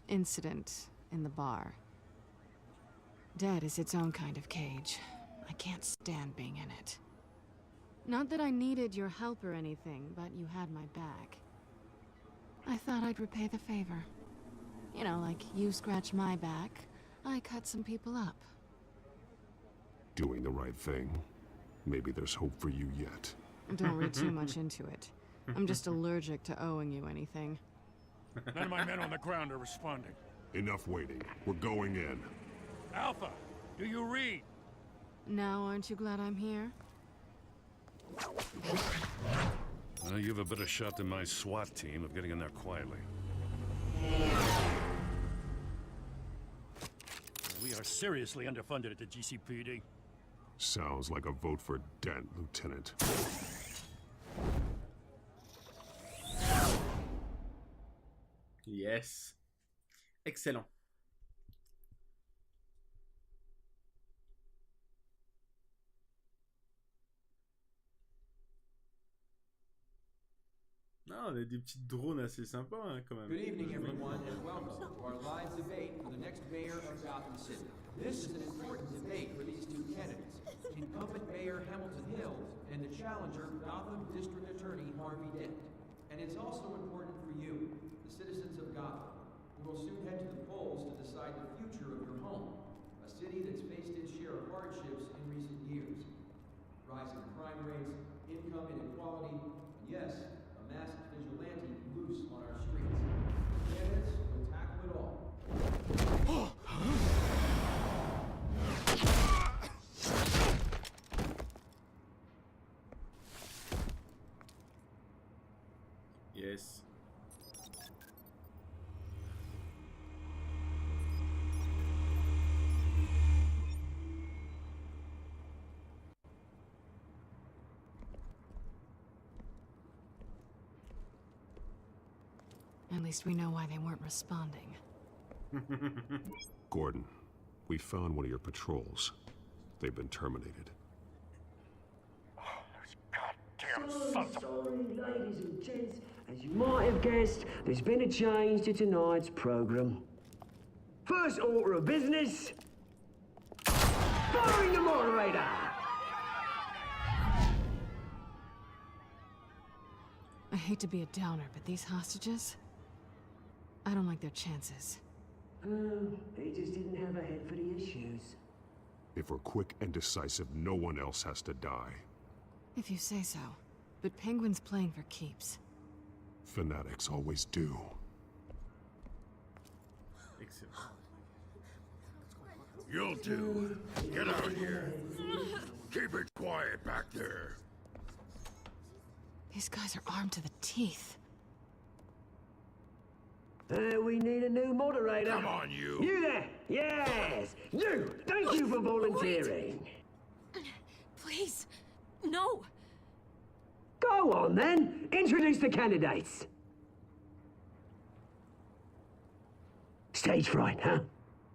incident in the bar. Dead is its own kind of cage. I can't stand being in it. Not that I needed your help or anything, but you had my back. I thought I'd repay the favor. You know, like you scratch my back, I cut some people up. Doing the right thing. Maybe there's hope for you yet. Don't read too much into it. I'm just allergic to owing you anything. None of my men on the ground are responding. Enough waiting. We're going in. Alpha, do you read? Now, aren't you glad I'm here? You have a better shot than my SWAT team of getting in there quietly. We are seriously underfunded at the GCPD. Sounds like a vote for Dent, Lieutenant. Yes. Excellent. Non, on a des petites drones assez sympas hein, quand même. Good evening, everyone, and welcome to our live debate for the next mayor of Gotham City. This is an important debate for these two candidates, incumbent Mayor Hamilton Hill and the challenger, Gotham District Attorney Harvey Dent. And it's also important for you, the citizens of Gotham, who will soon head to the polls to decide the future of your home, a city that's faced its share of hardships in recent years. Rising crime rates, income inequality, and yes, a masked vigilante loose on our streets. Candidates will tackle it all. Yes. At least we know why they weren't responding. Gordon, we found one of your patrols. They've been terminated. Sorry, ladies and gents. As you might have guessed, there's been a change to tonight's program. First order of business, firing the moderator. I hate to be a downer, but these hostages, I don't like their chances. He just didn't have a head for the issues. If we're quick and decisive, no one else has to die. If you say so. But Penguin's playing for keeps. Fanatics always do. Excellent. You'll do. Get out here. Keep it quiet back there. These guys are armed to the teeth. We need a new moderator. Come on, you. You there? Yes. You. Thank you for volunteering. Please. No. Go on, then. Introduce the candidates. Stage fright, huh?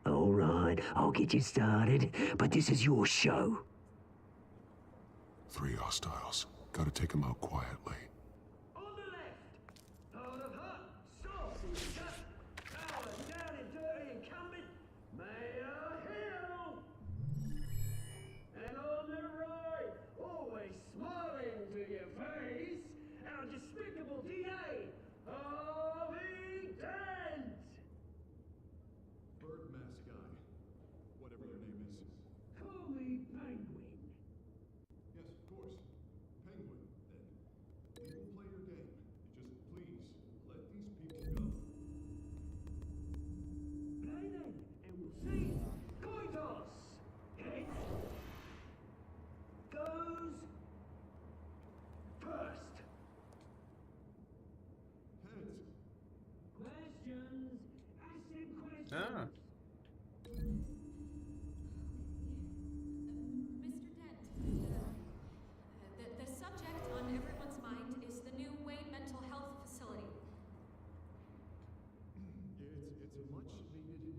All right, I'll get you started, but this is your show. 3 hostiles. Gotta take them out quietly. On the left, out of hot, saucy, cut, our down and dirty incumbent, Mayor Hill. And on the right, always smiling to your face, our despicable DA, Harvey Dent. Bird mask guy. Whatever your name is. Call me Penguin. Yes, of course. Penguin, then. We will play your game. Just please, let these people go. Play then, and we'll see. Coin toss. Heads goes first. Heads. Questions. Ask him questions. Ah. Mr. Dent, the subject on everyone's mind is the new Wayne Mental Health Facility. It's a much-needed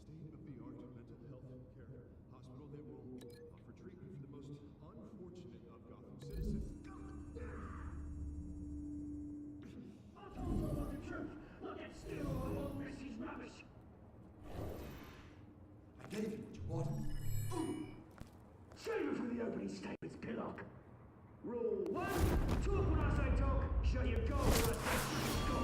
state-of-the-art mental health care hospital that will offer treatment for the most unfortunate of Gotham citizens. I told you about the truth. Look at still all of Messy's rubbish. I gave you what you wanted. Save it for the opening statements, Pillock. Rule 1, talk when I say talk, shut your goal when I say go.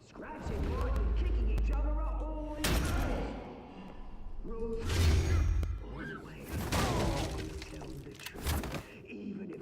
Scratching, biting, kicking each other up all in place. Rule 3, always tell the truth, even if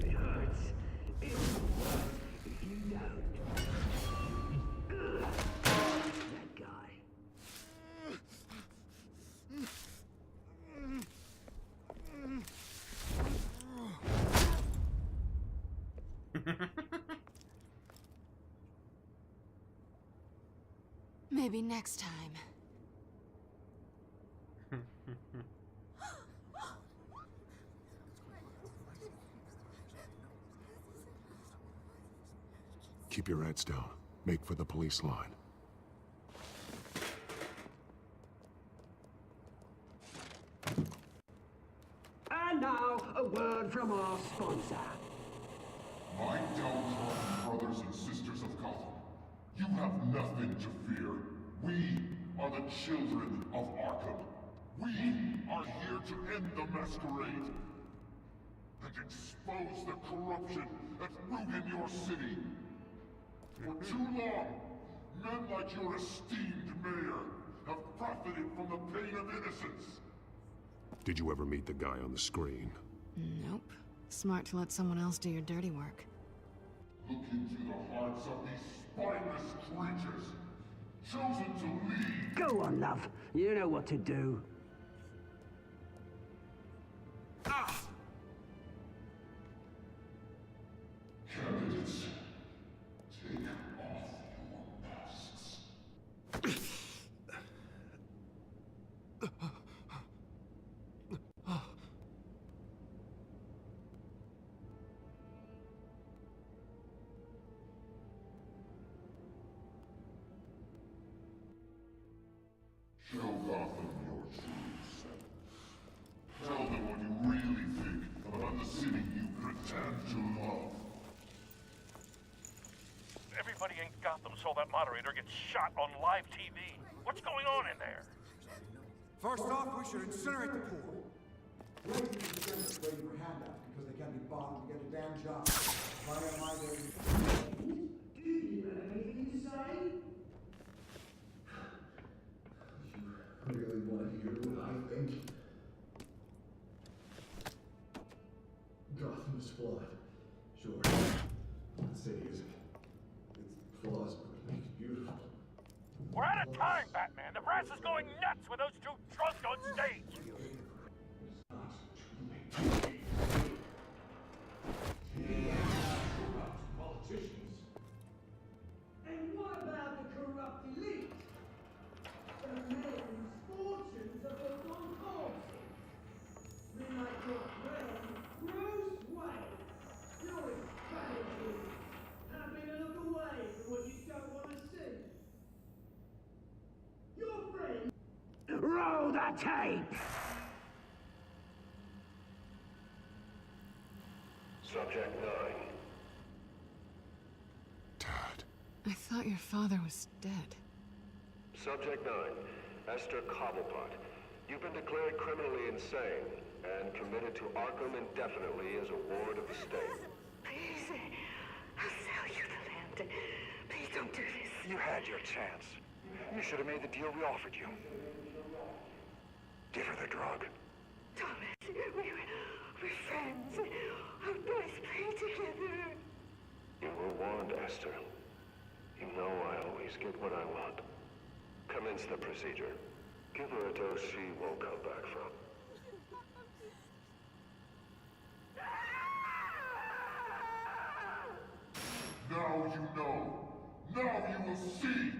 Maybe next time. Keep your heads down. Make for the police line. And now, a word from our sponsor. My downtrodden brothers and sisters of Gotham, you have nothing to fear. We are the children of Arkham. We are here to end the masquerade and expose the corruption that's rooted your city. For too long, men like your esteemed mayor have profited from the pain of innocence. Did you ever meet the guy on the screen? Nope. Smart to let someone else do your dirty work. Look into the hearts of these spineless creatures, chosen to lead. Go on, love. You know what to do. Candidates, take off your masks. Show Gotham your true self. Tell them what you really think about the city you pretend to love. Everybody in Gotham saw that moderator get shot on live TV. What's going on in there? First off, we should incinerate the pool. Waiting for handouts because they can't be bothered to get a damn job. Why am I there? Do you have anything to say? Really want to hear what I think? Gotham is flawed. Sure. The city isn't. Its flaws would make it beautiful. We're out of time, Batman. The brass is going nuts with those two drunks on stage. Corrupt politicians. And what about the corrupt elite? The men whose fortunes are built on corpses. Men like your friend, Bruce Wayne. Your strategy. Happy to look away from what you don't want to see. Your friend. Roll the tape! Subject 9. I thought your father was dead. Subject 9. Esther Cobblepot. You've been declared criminally insane and committed to Arkham indefinitely as a ward of the state. Please, I'll sell you the land. Please don't do this. You had your chance. You should have made the deal we offered you. Give her the drug. Thomas, we're friends. Our boys play together. You were warned, Esther. You know I always get what I want. Commence the procedure. Give her a dose she won't come back from. Now you know. Now you will see.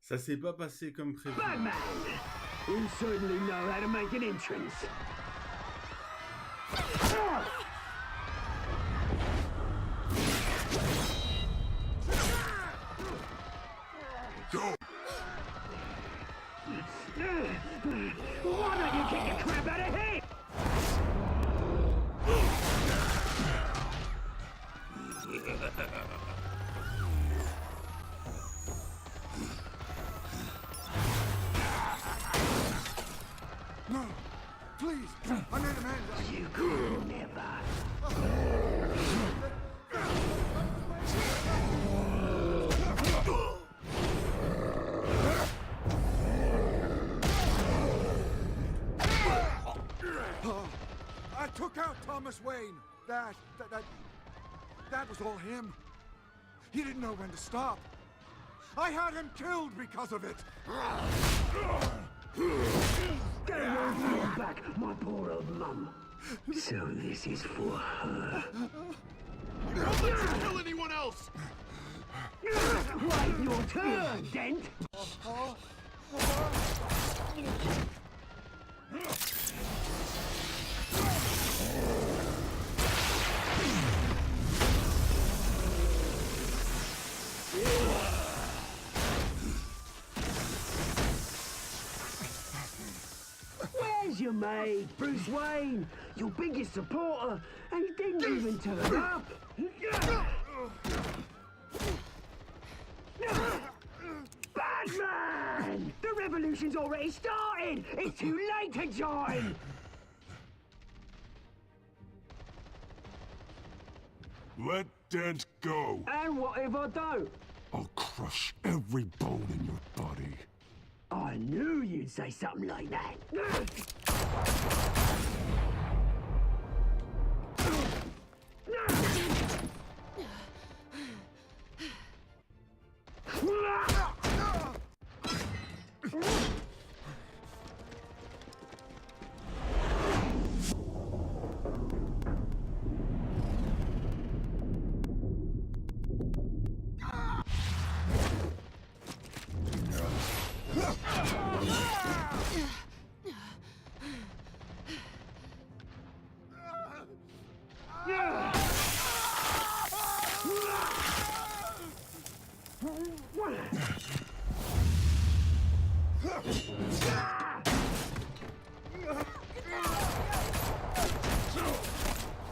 Ça s'est pas passé comme prévu. Batman! You certainly know how to make an entrance. Go! Why don't you kick the crap out of him? No! Please! I made a man! You could never. I took out Thomas Wayne. That was all him. He didn't know when to stop. I had him killed because of it. Get away from your back, my poor old mum. So this is for her. Don't let you kill anyone else! Wait your turn, Dent! Where's your mate, Bruce Wayne? Your biggest supporter, and he didn't even turn up. Batman! The revolution's already started! It's too late to join! Let Dent go. And what if I don't? I'll crush every bone in your body. I knew you'd say something like that.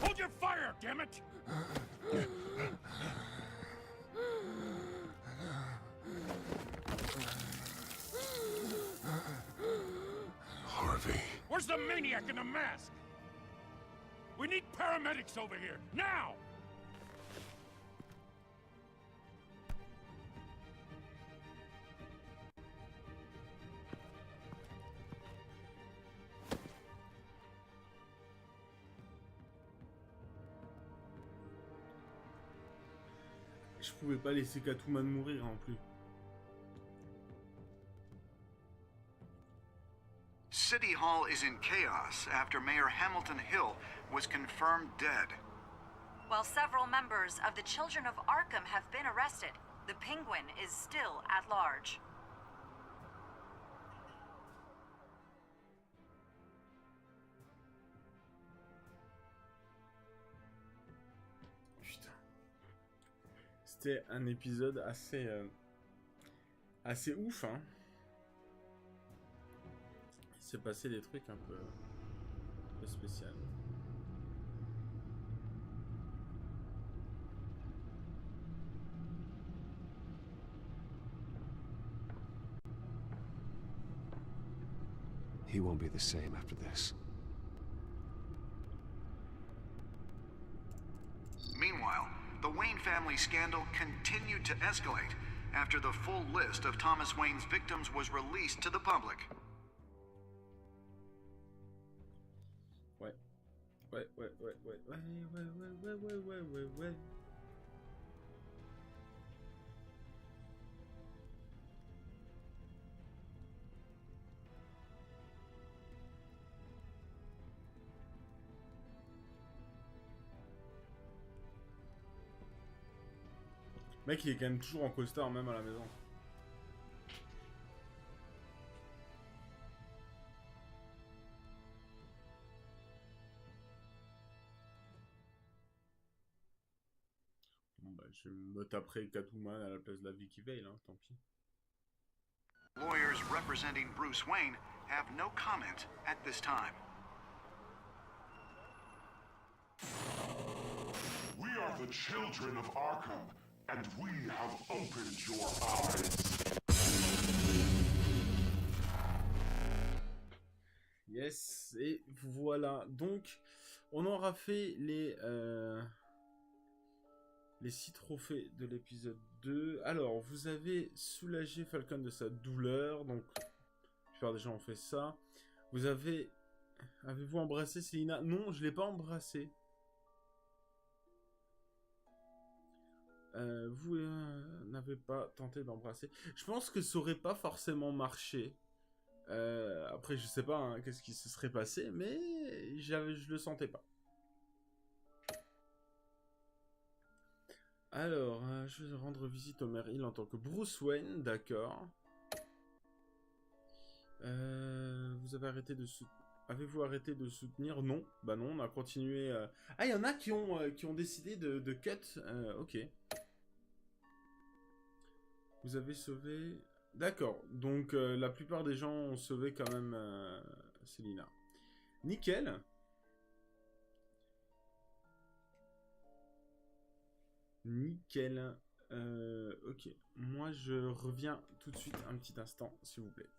Hold your fire, damn it! Harvey. Where's the maniac in the mask? We need paramedics over here, now! Je pouvais pas laisser Catwoman mourir en plus. City Hall is in chaos after Mayor Hamilton Hill was confirmed dead. While several members of the Children of Arkham have been arrested, the Penguin is still at large. Putain. C'était un épisode assez ouf, hein. Il s'est passé des trucs un peu spéciaux. He won't be the same after this. Meanwhile, the Wayne family scandal continued to escalate after the full list of Thomas Wayne's victims was released to the public. Ouais. Mec, il est quand même toujours en costard, même à la maison. Bon bah, je me taperai Catwoman à la place de la Vicky Vale, hein, tant pis. Lawyers representing Bruce Wayne have no comment at this time. We are the children of Arkham, and we have opened your eyes. Yes, et voilà. Donc, on aura fait les 6 trophées de l'épisode 2. Alors, vous avez soulagé Falcon de sa douleur. Donc, la plupart des gens ont fait ça. Vous avez Avez-vous embrassé Célina? Non, je l'ai pas embrassée. Vous n'avez pas tenté d'embrasser. Je pense que ça aurait pas forcément marché. Après, je sais pas hein, qu'est-ce qui se serait passé, mais je le sentais pas. Alors, je vais rendre visite au maire Hill en tant que Bruce Wayne, d'accord. Vous avez arrêté de soutenir... Avez-vous arrêté de soutenir? Non. Bah non, on a continué... Ah, il y en a qui ont décidé de cut. Ok. Vous avez sauvé... D'accord. Donc, la plupart des gens ont sauvé quand même Célina. Nickel. Nickel. Ok. Moi, je reviens tout de suite un petit instant, s'il vous plaît.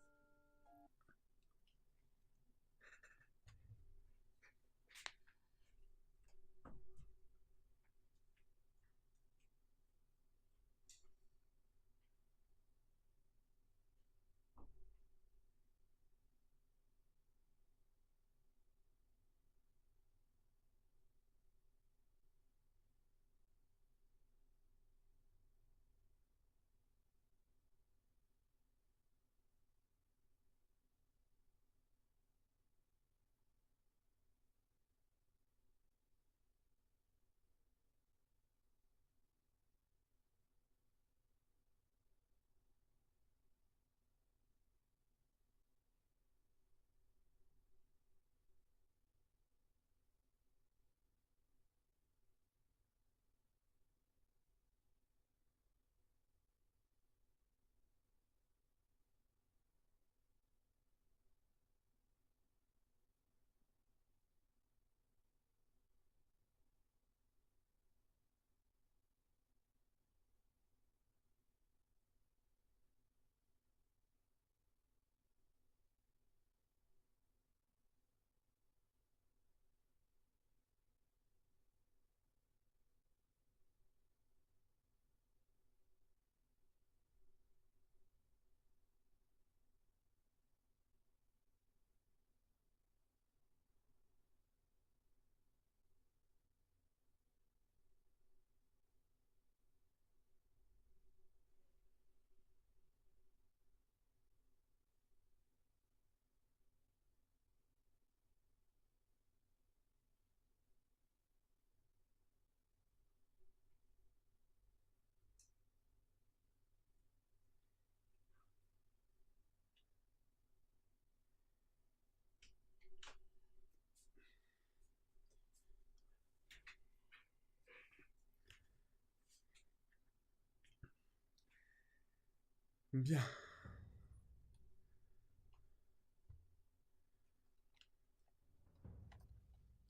Bien.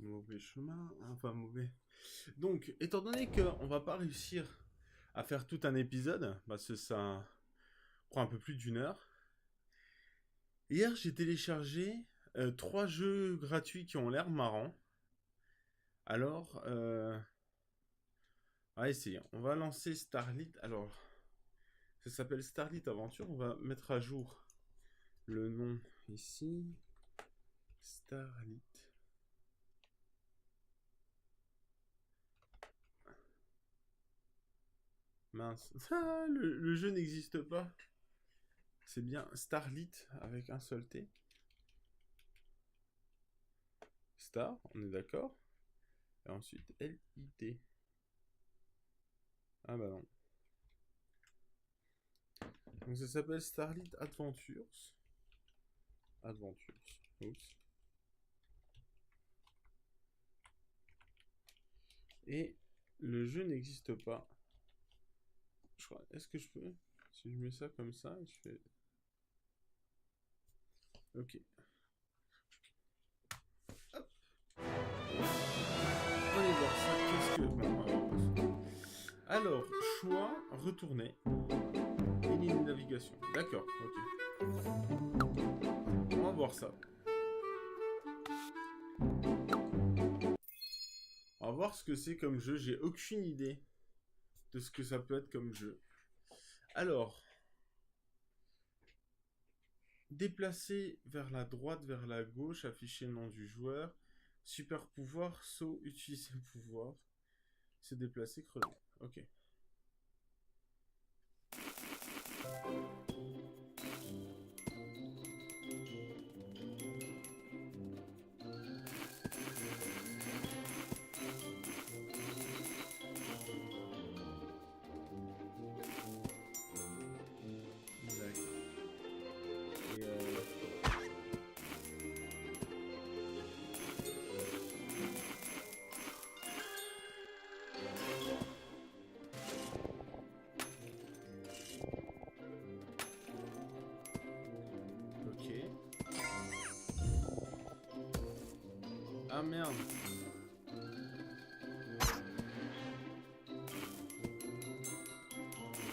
Mauvais chemin, enfin mauvais. Donc, étant donné qu'on va pas réussir à faire tout un épisode, parce que ça prend un peu plus d'1 heure, hier j'ai téléchargé 3 jeux gratuits qui ont l'air marrants. Alors, on va essayer. On va lancer Starlit. Alors, ça s'appelle Starlit Aventure. On va mettre à jour le nom ici. Starlit. Mince. Ah, le jeu n'existe pas. C'est bien Starlit avec un seul T. Star, on est d'accord. Et ensuite L-I-T. Ah bah non. Donc ça s'appelle Starlit Adventures. Adventures. Oups. Et le jeu n'existe pas. Je crois. Est-ce que je peux? Si je mets ça comme ça, je fais. Ok. Hop. On va aller voir ça. Qu'est-ce que. Bon, on va voir ça. Alors, choix, retourner. Et ligne de navigation. D'accord, ok. On va voir ça. On va voir ce que c'est comme jeu. J'ai aucune idée de ce que ça peut être comme jeu. Alors. Déplacer vers la droite, vers la gauche, afficher le nom du joueur. Super pouvoir, saut, utiliser le pouvoir. Se déplacer, creuser. Ok. Ah merde.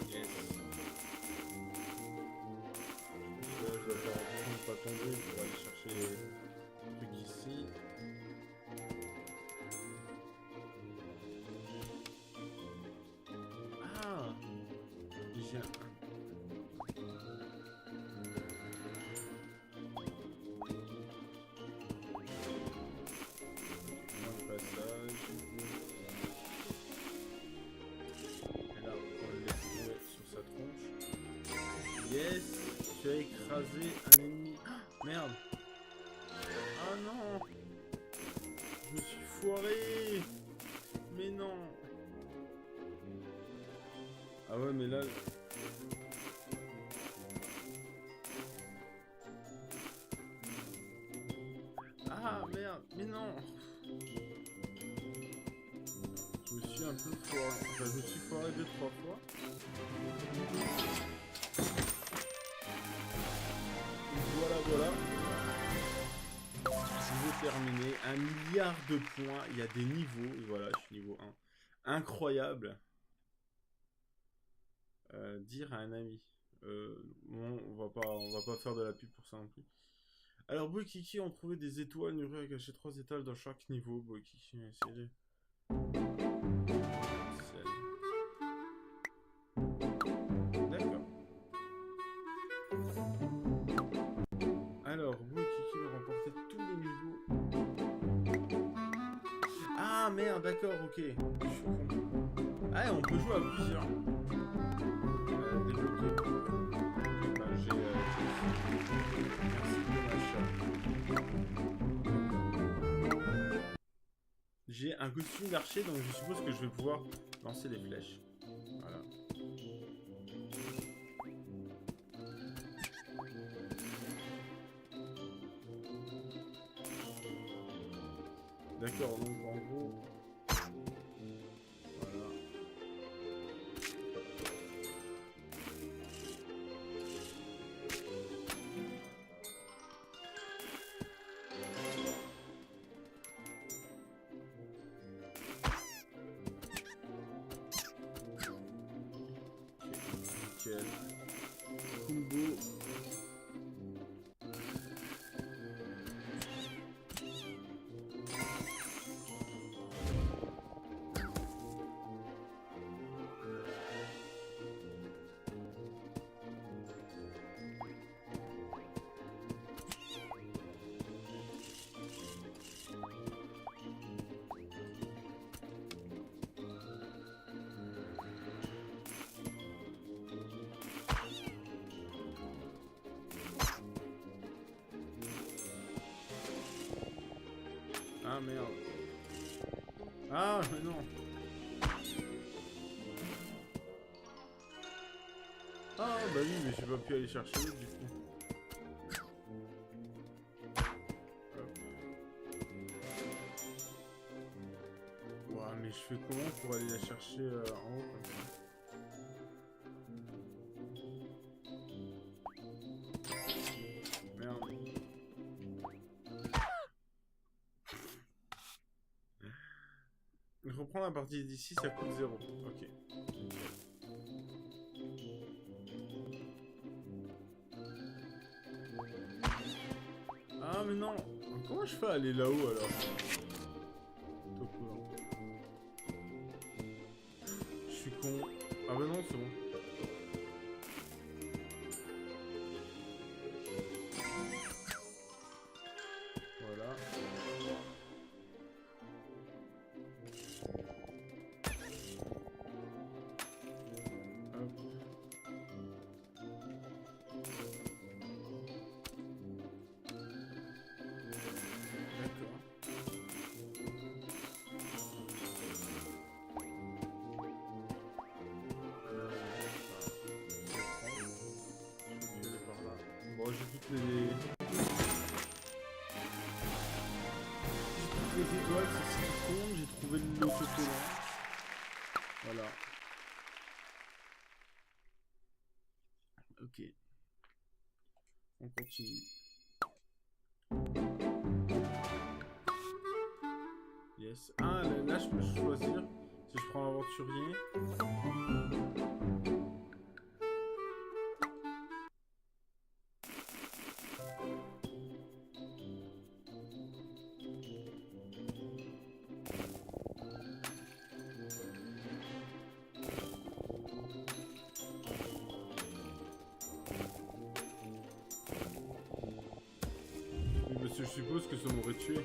Yes. Là, je dois pas tomber pour aller chercher les trucs ici. Ah, j'ai un... Yes, tu as écrasé un ennemi. Ah, merde. Ah non. Je me suis foiré. Mais non. Ah ouais, mais là... Ah merde, mais non. Je me suis un peu foiré. Enfin, je me suis foiré 2-3 fois. Voilà. Niveau terminé. 1 milliard de points. Il y a des niveaux. Et voilà, je suis niveau 1. Incroyable. Dire à un ami. Bon, on va pas faire de la pub pour ça non plus. Alors, Boy Kiki ont trouvé des étoiles. Nuru a caché 3 étoiles dans chaque niveau. Boy Kiki a essayé. D'accord. Alors, Boy Kiki va remporter tous les niveaux. Ah merde, d'accord, ok. Je suis con. Ah, on peut jouer à plusieurs. Débloquer. Bah, j'ai... Merci de l'achat. J'ai un costume d'archer, donc je suppose que je vais pouvoir lancer des flèches. Voilà. D'accord, donc en gros... Voilà. Nickel. Combo. Ah merde. Ah mais non. Ah bah oui, mais j'ai pas pu aller chercher l'autre du coup. Hop. Ouah, mais je fais comment pour aller la chercher en haut comme ça? Reprendre à partir d'ici, ça coûte 0. Ok. Ah mais non. Comment je fais à aller là-haut alors? Trop cool. Je suis con. Ah bah non, c'est bon. toutes les étoiles, c'est ce qui compte. J'ai trouvé l'autocollant. Voilà. Ok. On continue. Yes. Ah, là je peux choisir si je prends l'aventurier. Oui, parce que je suppose que ça m'aurait tué.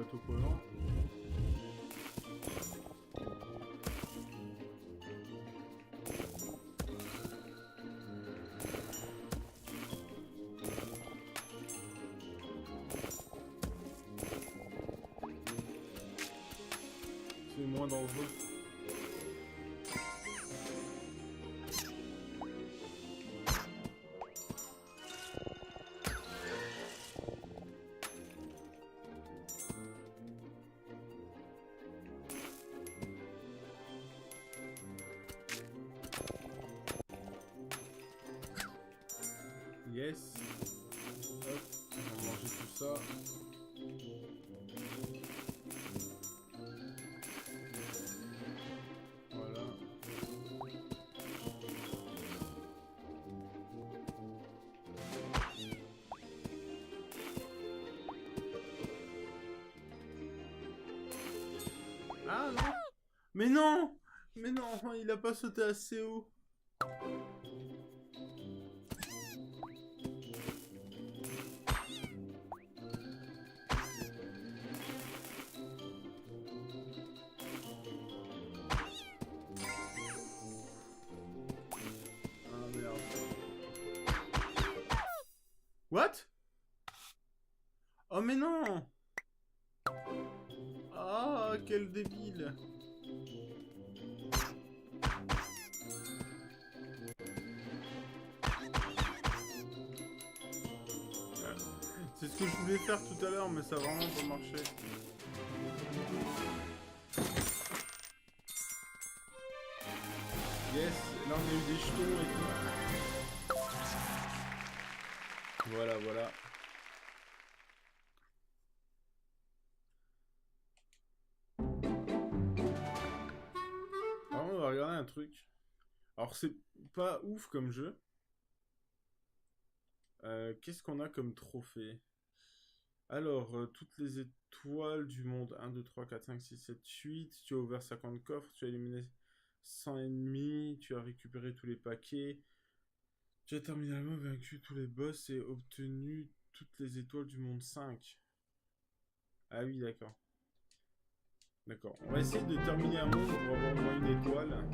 Autocollant. C'est moins dangereux. Yes. Hop, on va manger tout ça. Voilà. Ah non! Mais non! Mais non, il a pas sauté assez haut. What? Oh mais non! Ah, quel débile! C'est ce que je voulais faire tout à l'heure, mais ça a vraiment pas marché. Yes, là on a eu des jetons et tout. Voilà, voilà. Alors on va regarder un truc. Alors c'est pas ouf comme jeu. Qu'est-ce qu'on a comme trophée? Alors, toutes les étoiles du monde. 1, 2, 3, 4, 5, 6, 7, 8. Tu as ouvert 50 coffres. Tu as éliminé 100 ennemis. Tu as récupéré tous les paquets. Tu as terminalement vaincu tous les boss et obtenu toutes les étoiles du monde 5. Ah oui, d'accord. D'accord. On va essayer de terminer un monde pour avoir au moins une étoile.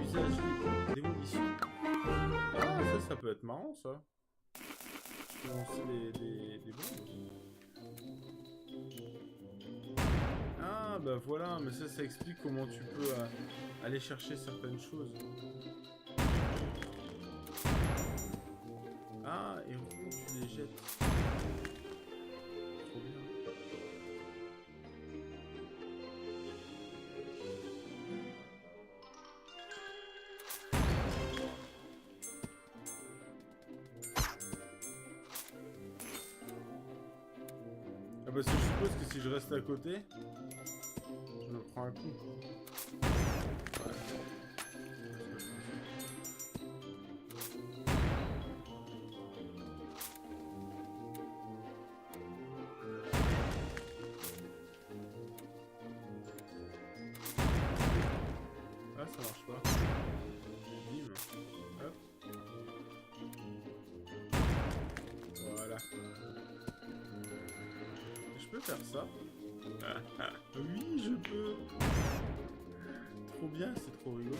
Usage libre. Démolition. Ah, ça peut être marrant, ça. Je peux lancer des bombes. Ah, bah voilà, mais ça explique comment tu peux aller chercher certaines choses. Ah, et en gros, tu les jettes. Trop bien. Ah, parce que je suppose que si je reste à côté, je me prends un coup. Ouais. Ah, ça marche pas. Bim. Hop. peux faire ça. Oui, je peux. Trop bien, c'est trop rigolo.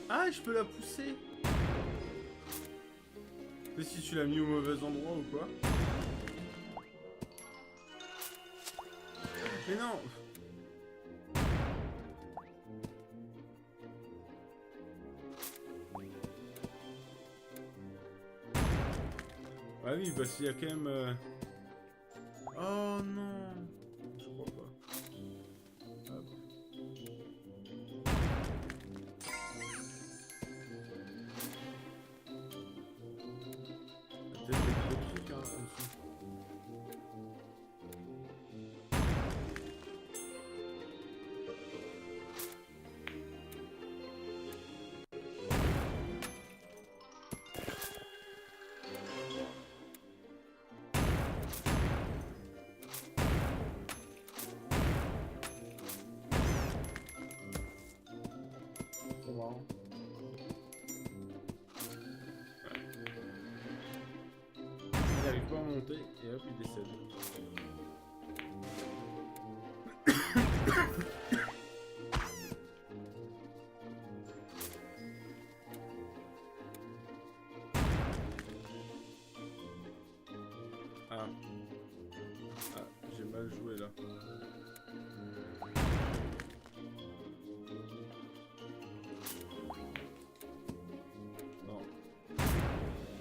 Ah, je peux la pousser. Et si tu l'as mis au mauvais endroit ou quoi? Mais non. Ah oui, bah s'il y a quand même... Oh non. Je crois pas. Hop. Peut-être qu'il y a d'autres trucs hein, en dessous. Il n'arrive pas à monter et hop il décède. Ah. Ah, j'ai mal joué là.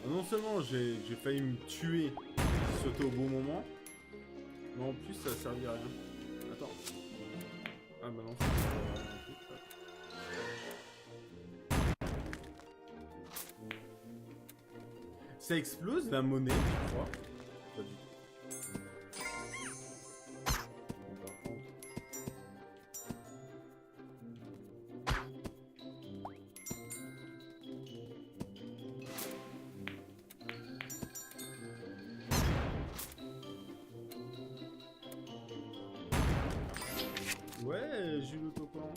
Non seulement j'ai failli me tuer, sauter au bon moment, mais en plus ça a servi à rien. Attends. Ah bah non, ça sert à rien non plus. Ça explose la monnaie, tu crois? Pas du tout. Bon, par contre. Ouais, j'ai eu l'autocollant.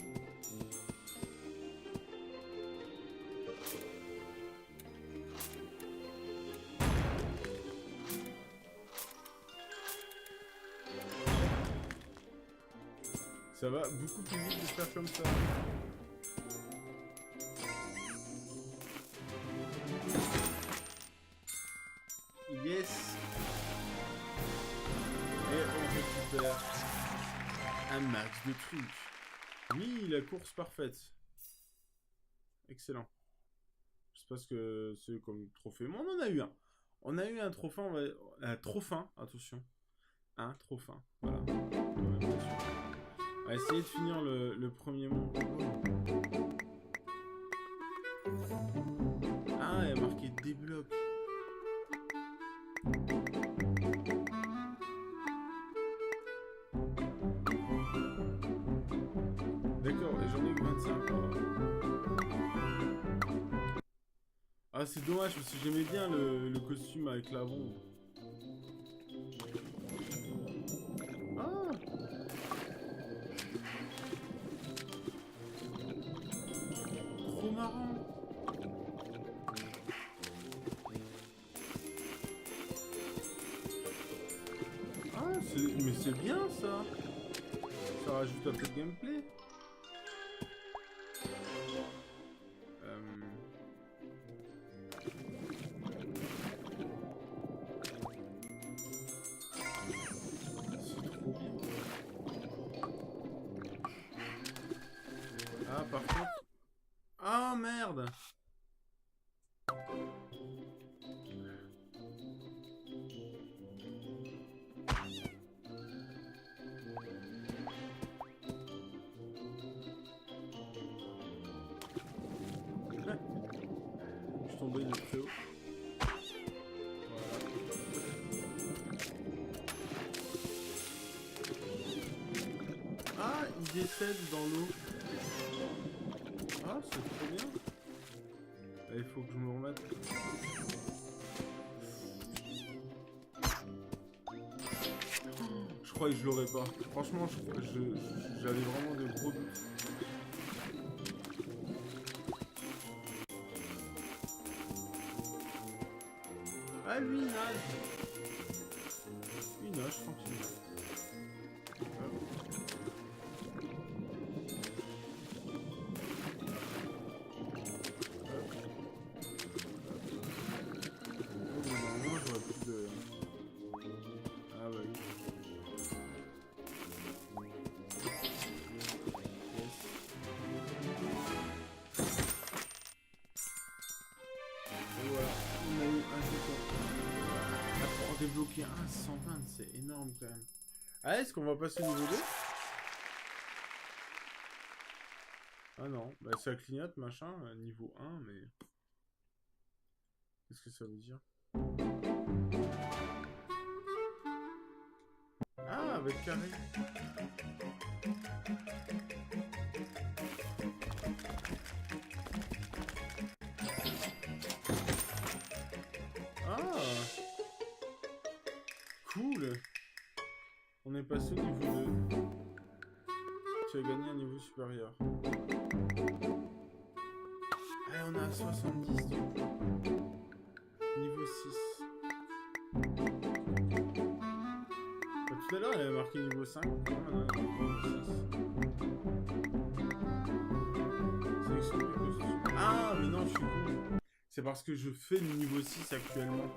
Ça va beaucoup plus vite de faire comme ça. Yes. Et on récupère un max de trucs. Oui, la course parfaite. Excellent. Je sais pas ce que c'est comme trophée, mais on en a eu un. On a eu un trophée, trop fin, attention. Un trop fin, voilà. On va essayer de finir le premier monde. Ah, il y a marqué débloque. D'accord, et j'en ai eu 25. Ah, c'est dommage parce que j'aimais bien le costume avec la bombe. Ah! Trop marrant! Ah, mais c'est bien ça! Ça rajoute un peu de gameplay. Ah, par contre... Ah, merde! Je suis tombé de très haut. Voilà. Ah, il décède dans l'eau. Ah, c'est trop bien. Il faut que je me remette. Je crois que je l'aurais pas. Franchement, j'avais vraiment de gros doutes. Ah, lui, il nage. Il nage. nage tranquillement. Normalement, j'aurais plus de... Ah bah oui. Débloquer un 120, c'est énorme quand même. Ah, est-ce qu'on va passer au niveau 2? Ah non, bah ça clignote machin, niveau 1, mais... Qu'est-ce que ça veut dire? Ah, avec carré. Ah, cool. On est passé au niveau 2. Tu as gagné un niveau supérieur. Ah, on est à 70 du coup. Niveau 6. Bah, tout à l'heure, il avait marqué niveau 5. Non, non, niveau 6. Ah, mais non, je suis con. C'est parce que je fais le niveau 6 actuellement.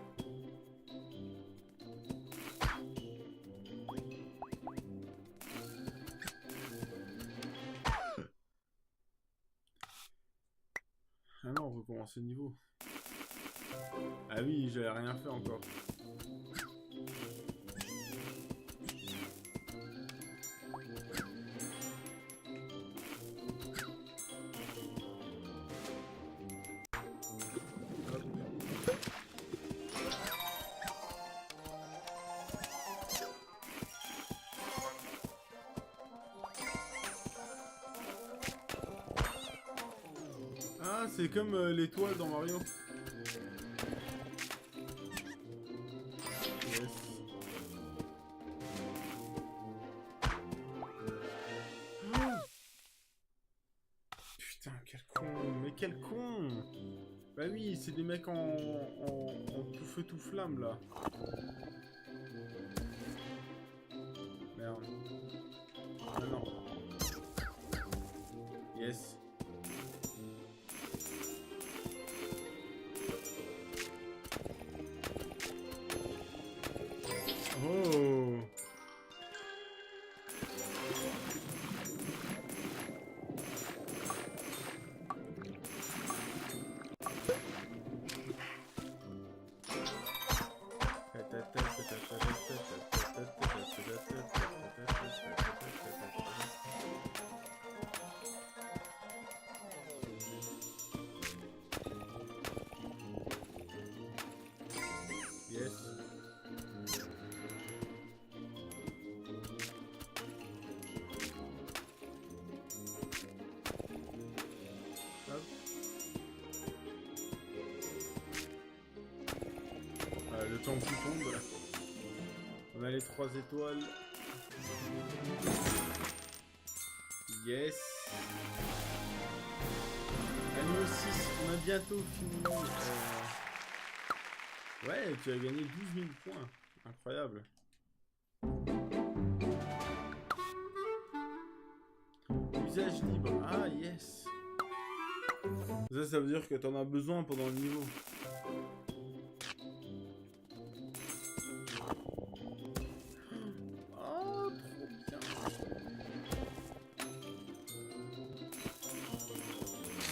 Ah non, on recommence le niveau. Ah oui, j'avais rien fait encore. Ah, c'est comme l'étoile dans Mario. Yes. Oh, putain, quel con. Mais quel con. Bah oui, c'est des mecs en tout feu tout flamme là. Merde. Ah non. Yes. Oh. Yes. Hop. Le temps qui tombe. On a les 3 étoiles. Yes. À niveau 6, on a bientôt fini. Ouais, tu as gagné 12 000 points. Incroyable. Usage libre. Ah, yes. Ça veut dire que tu en as besoin pendant le niveau. Oh, trop bien.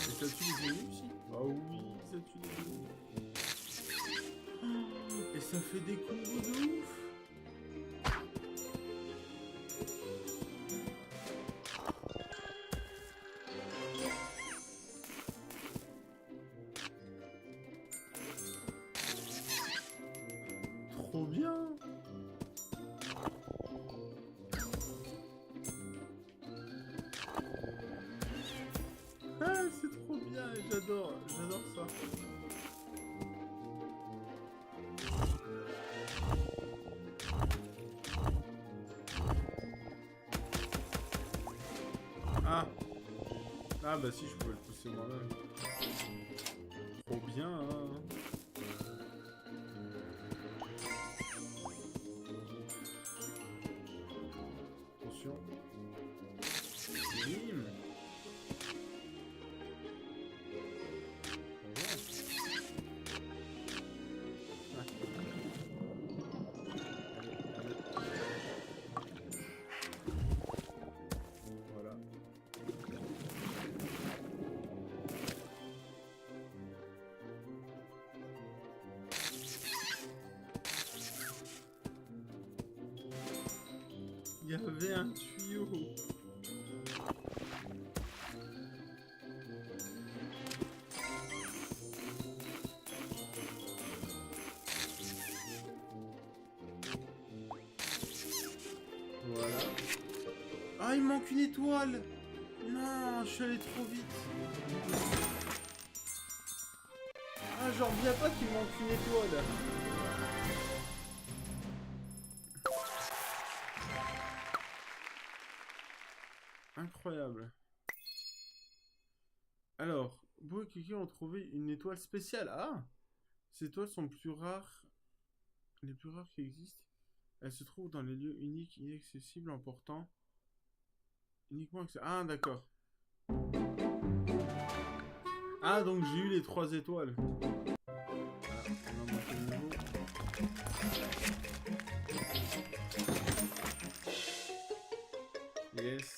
Et ça tue les ennemis aussi? Ah oui, ça tue les ennemis. Et ça fait des combos de ouf. Trop bien. Ah, c'est trop bien, j'adore ça. Ah bah si, je pouvais le pousser moi-même. Trop bien, hein. Il y avait un tuyau. Voilà. Ah, il manque une étoile. Non, je suis allé trop vite. Ah, j'en reviens pas qu'il manque une étoile. Incroyable. Alors, Beau et Kiki ont trouvé une étoile spéciale. Ah! Ces étoiles sont plus rares. Les plus rares qui existent. Elles se trouvent dans les lieux uniques, inaccessibles, importants. Uniquement accessibles. Ah, d'accord. Ah, donc j'ai eu les 3 étoiles. Ah, on a monté le niveau. Yes.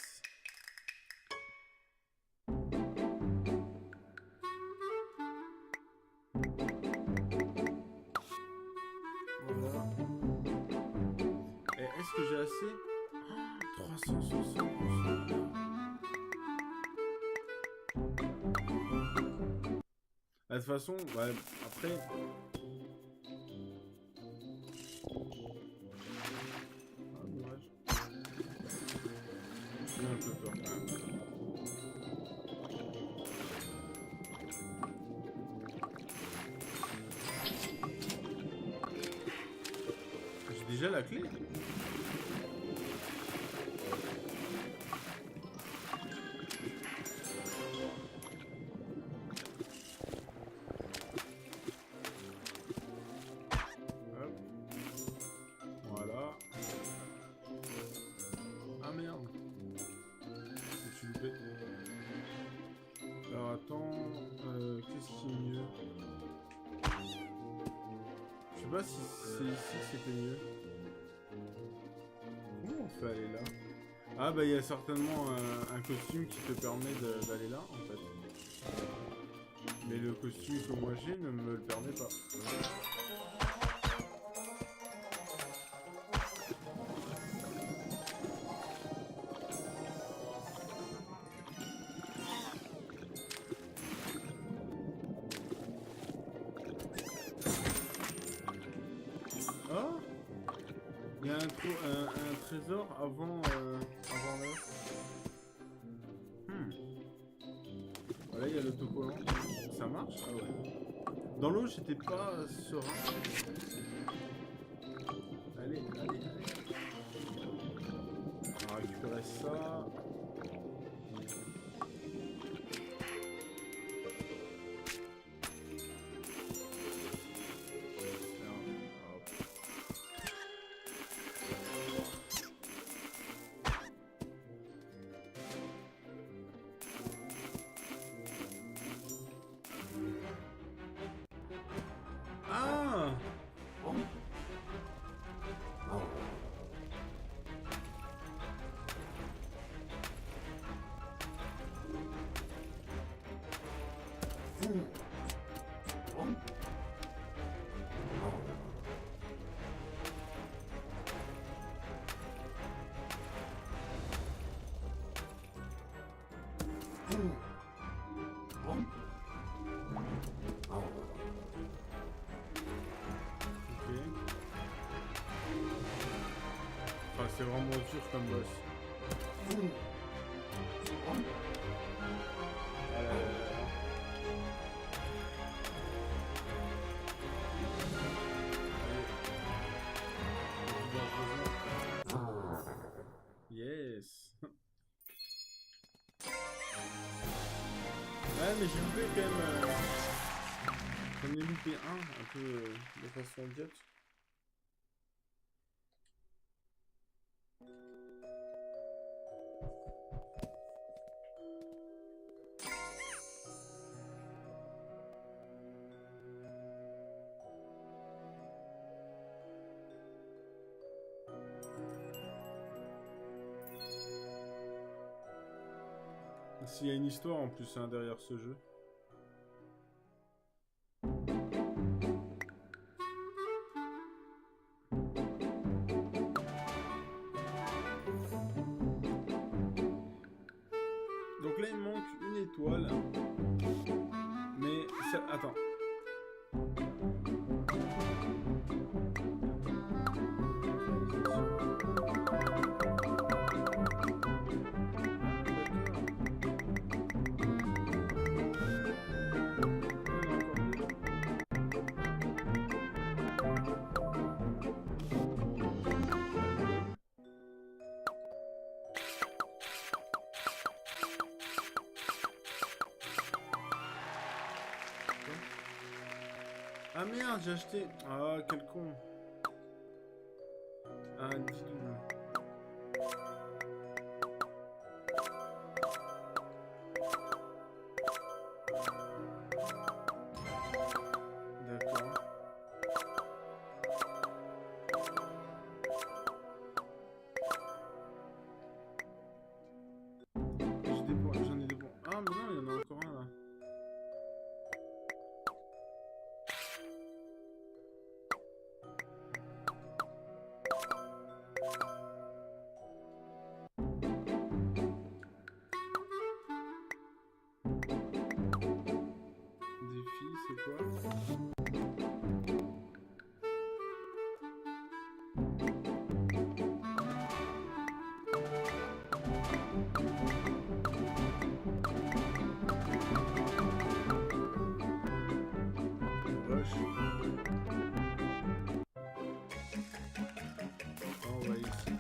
Voilà. Et est-ce que j'ai assez? 360. De toute façon, ouais, après... Ah, dommage. J'ai un peu peur quand même. J'ai déjà la clé. Je sais pas si c'est ici que c'était mieux. Comment on fait aller là? Ah bah il y a certainement un costume qui te permet d'aller là en fait. Mais le costume que moi j'ai ne me le permet pas. Un trésor avant l'heure. Voilà, il y a l'autocollant. Ça marche? Ah ouais. Dans l'eau, j'étais pas serein. Allez. On va récupérer ça. C'est vraiment dur comme boss. Yes. Ouais, mais j'ai loupé quand même. J'en ai loupé un peu de façon idiote. S'il y a une histoire en plus hein, derrière ce jeu. Ah merde, j'ai acheté... Ah, quel con. Un 10 double. D'accord. J'en ai des bons. Ah, mais non, il y en a encore un là. Défi, c'est quoi? Vache. On va ici.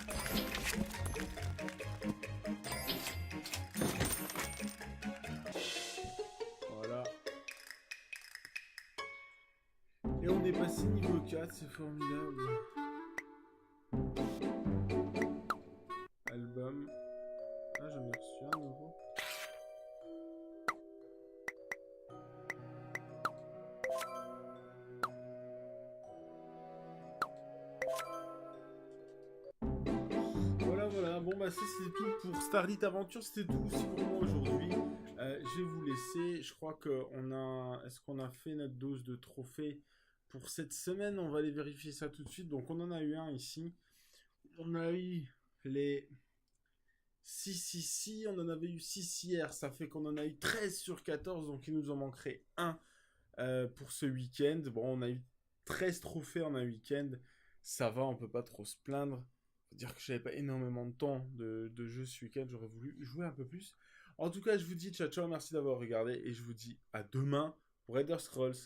Voilà. Et on est passé niveau 4, c'est formidable. Album. Ah, j'en ai reçu un nouveau. Voilà, voilà. Bon, bah, ça, c'est tout pour Starlit Aventure. C'était tout aussi pour moi aujourd'hui. Je vais vous laisser. Je crois qu'on a... Est-ce qu'on a fait notre dose de trophées pour cette semaine? On va aller vérifier ça tout de suite. Donc, on en a eu un ici. On a eu les 6 ici. On en avait eu 6 hier. Ça fait qu'on en a eu 13 sur 14. Donc, il nous en manquerait un pour ce week-end. Bon, on a eu 13 trophées en un week-end. Ça va, on peut pas trop se plaindre. Faut dire que j'avais pas énormément de temps de jeu ce week-end. J'aurais voulu jouer un peu plus. En tout cas, je vous dis ciao ciao, merci d'avoir regardé. Et je vous dis à demain pour Elder Scrolls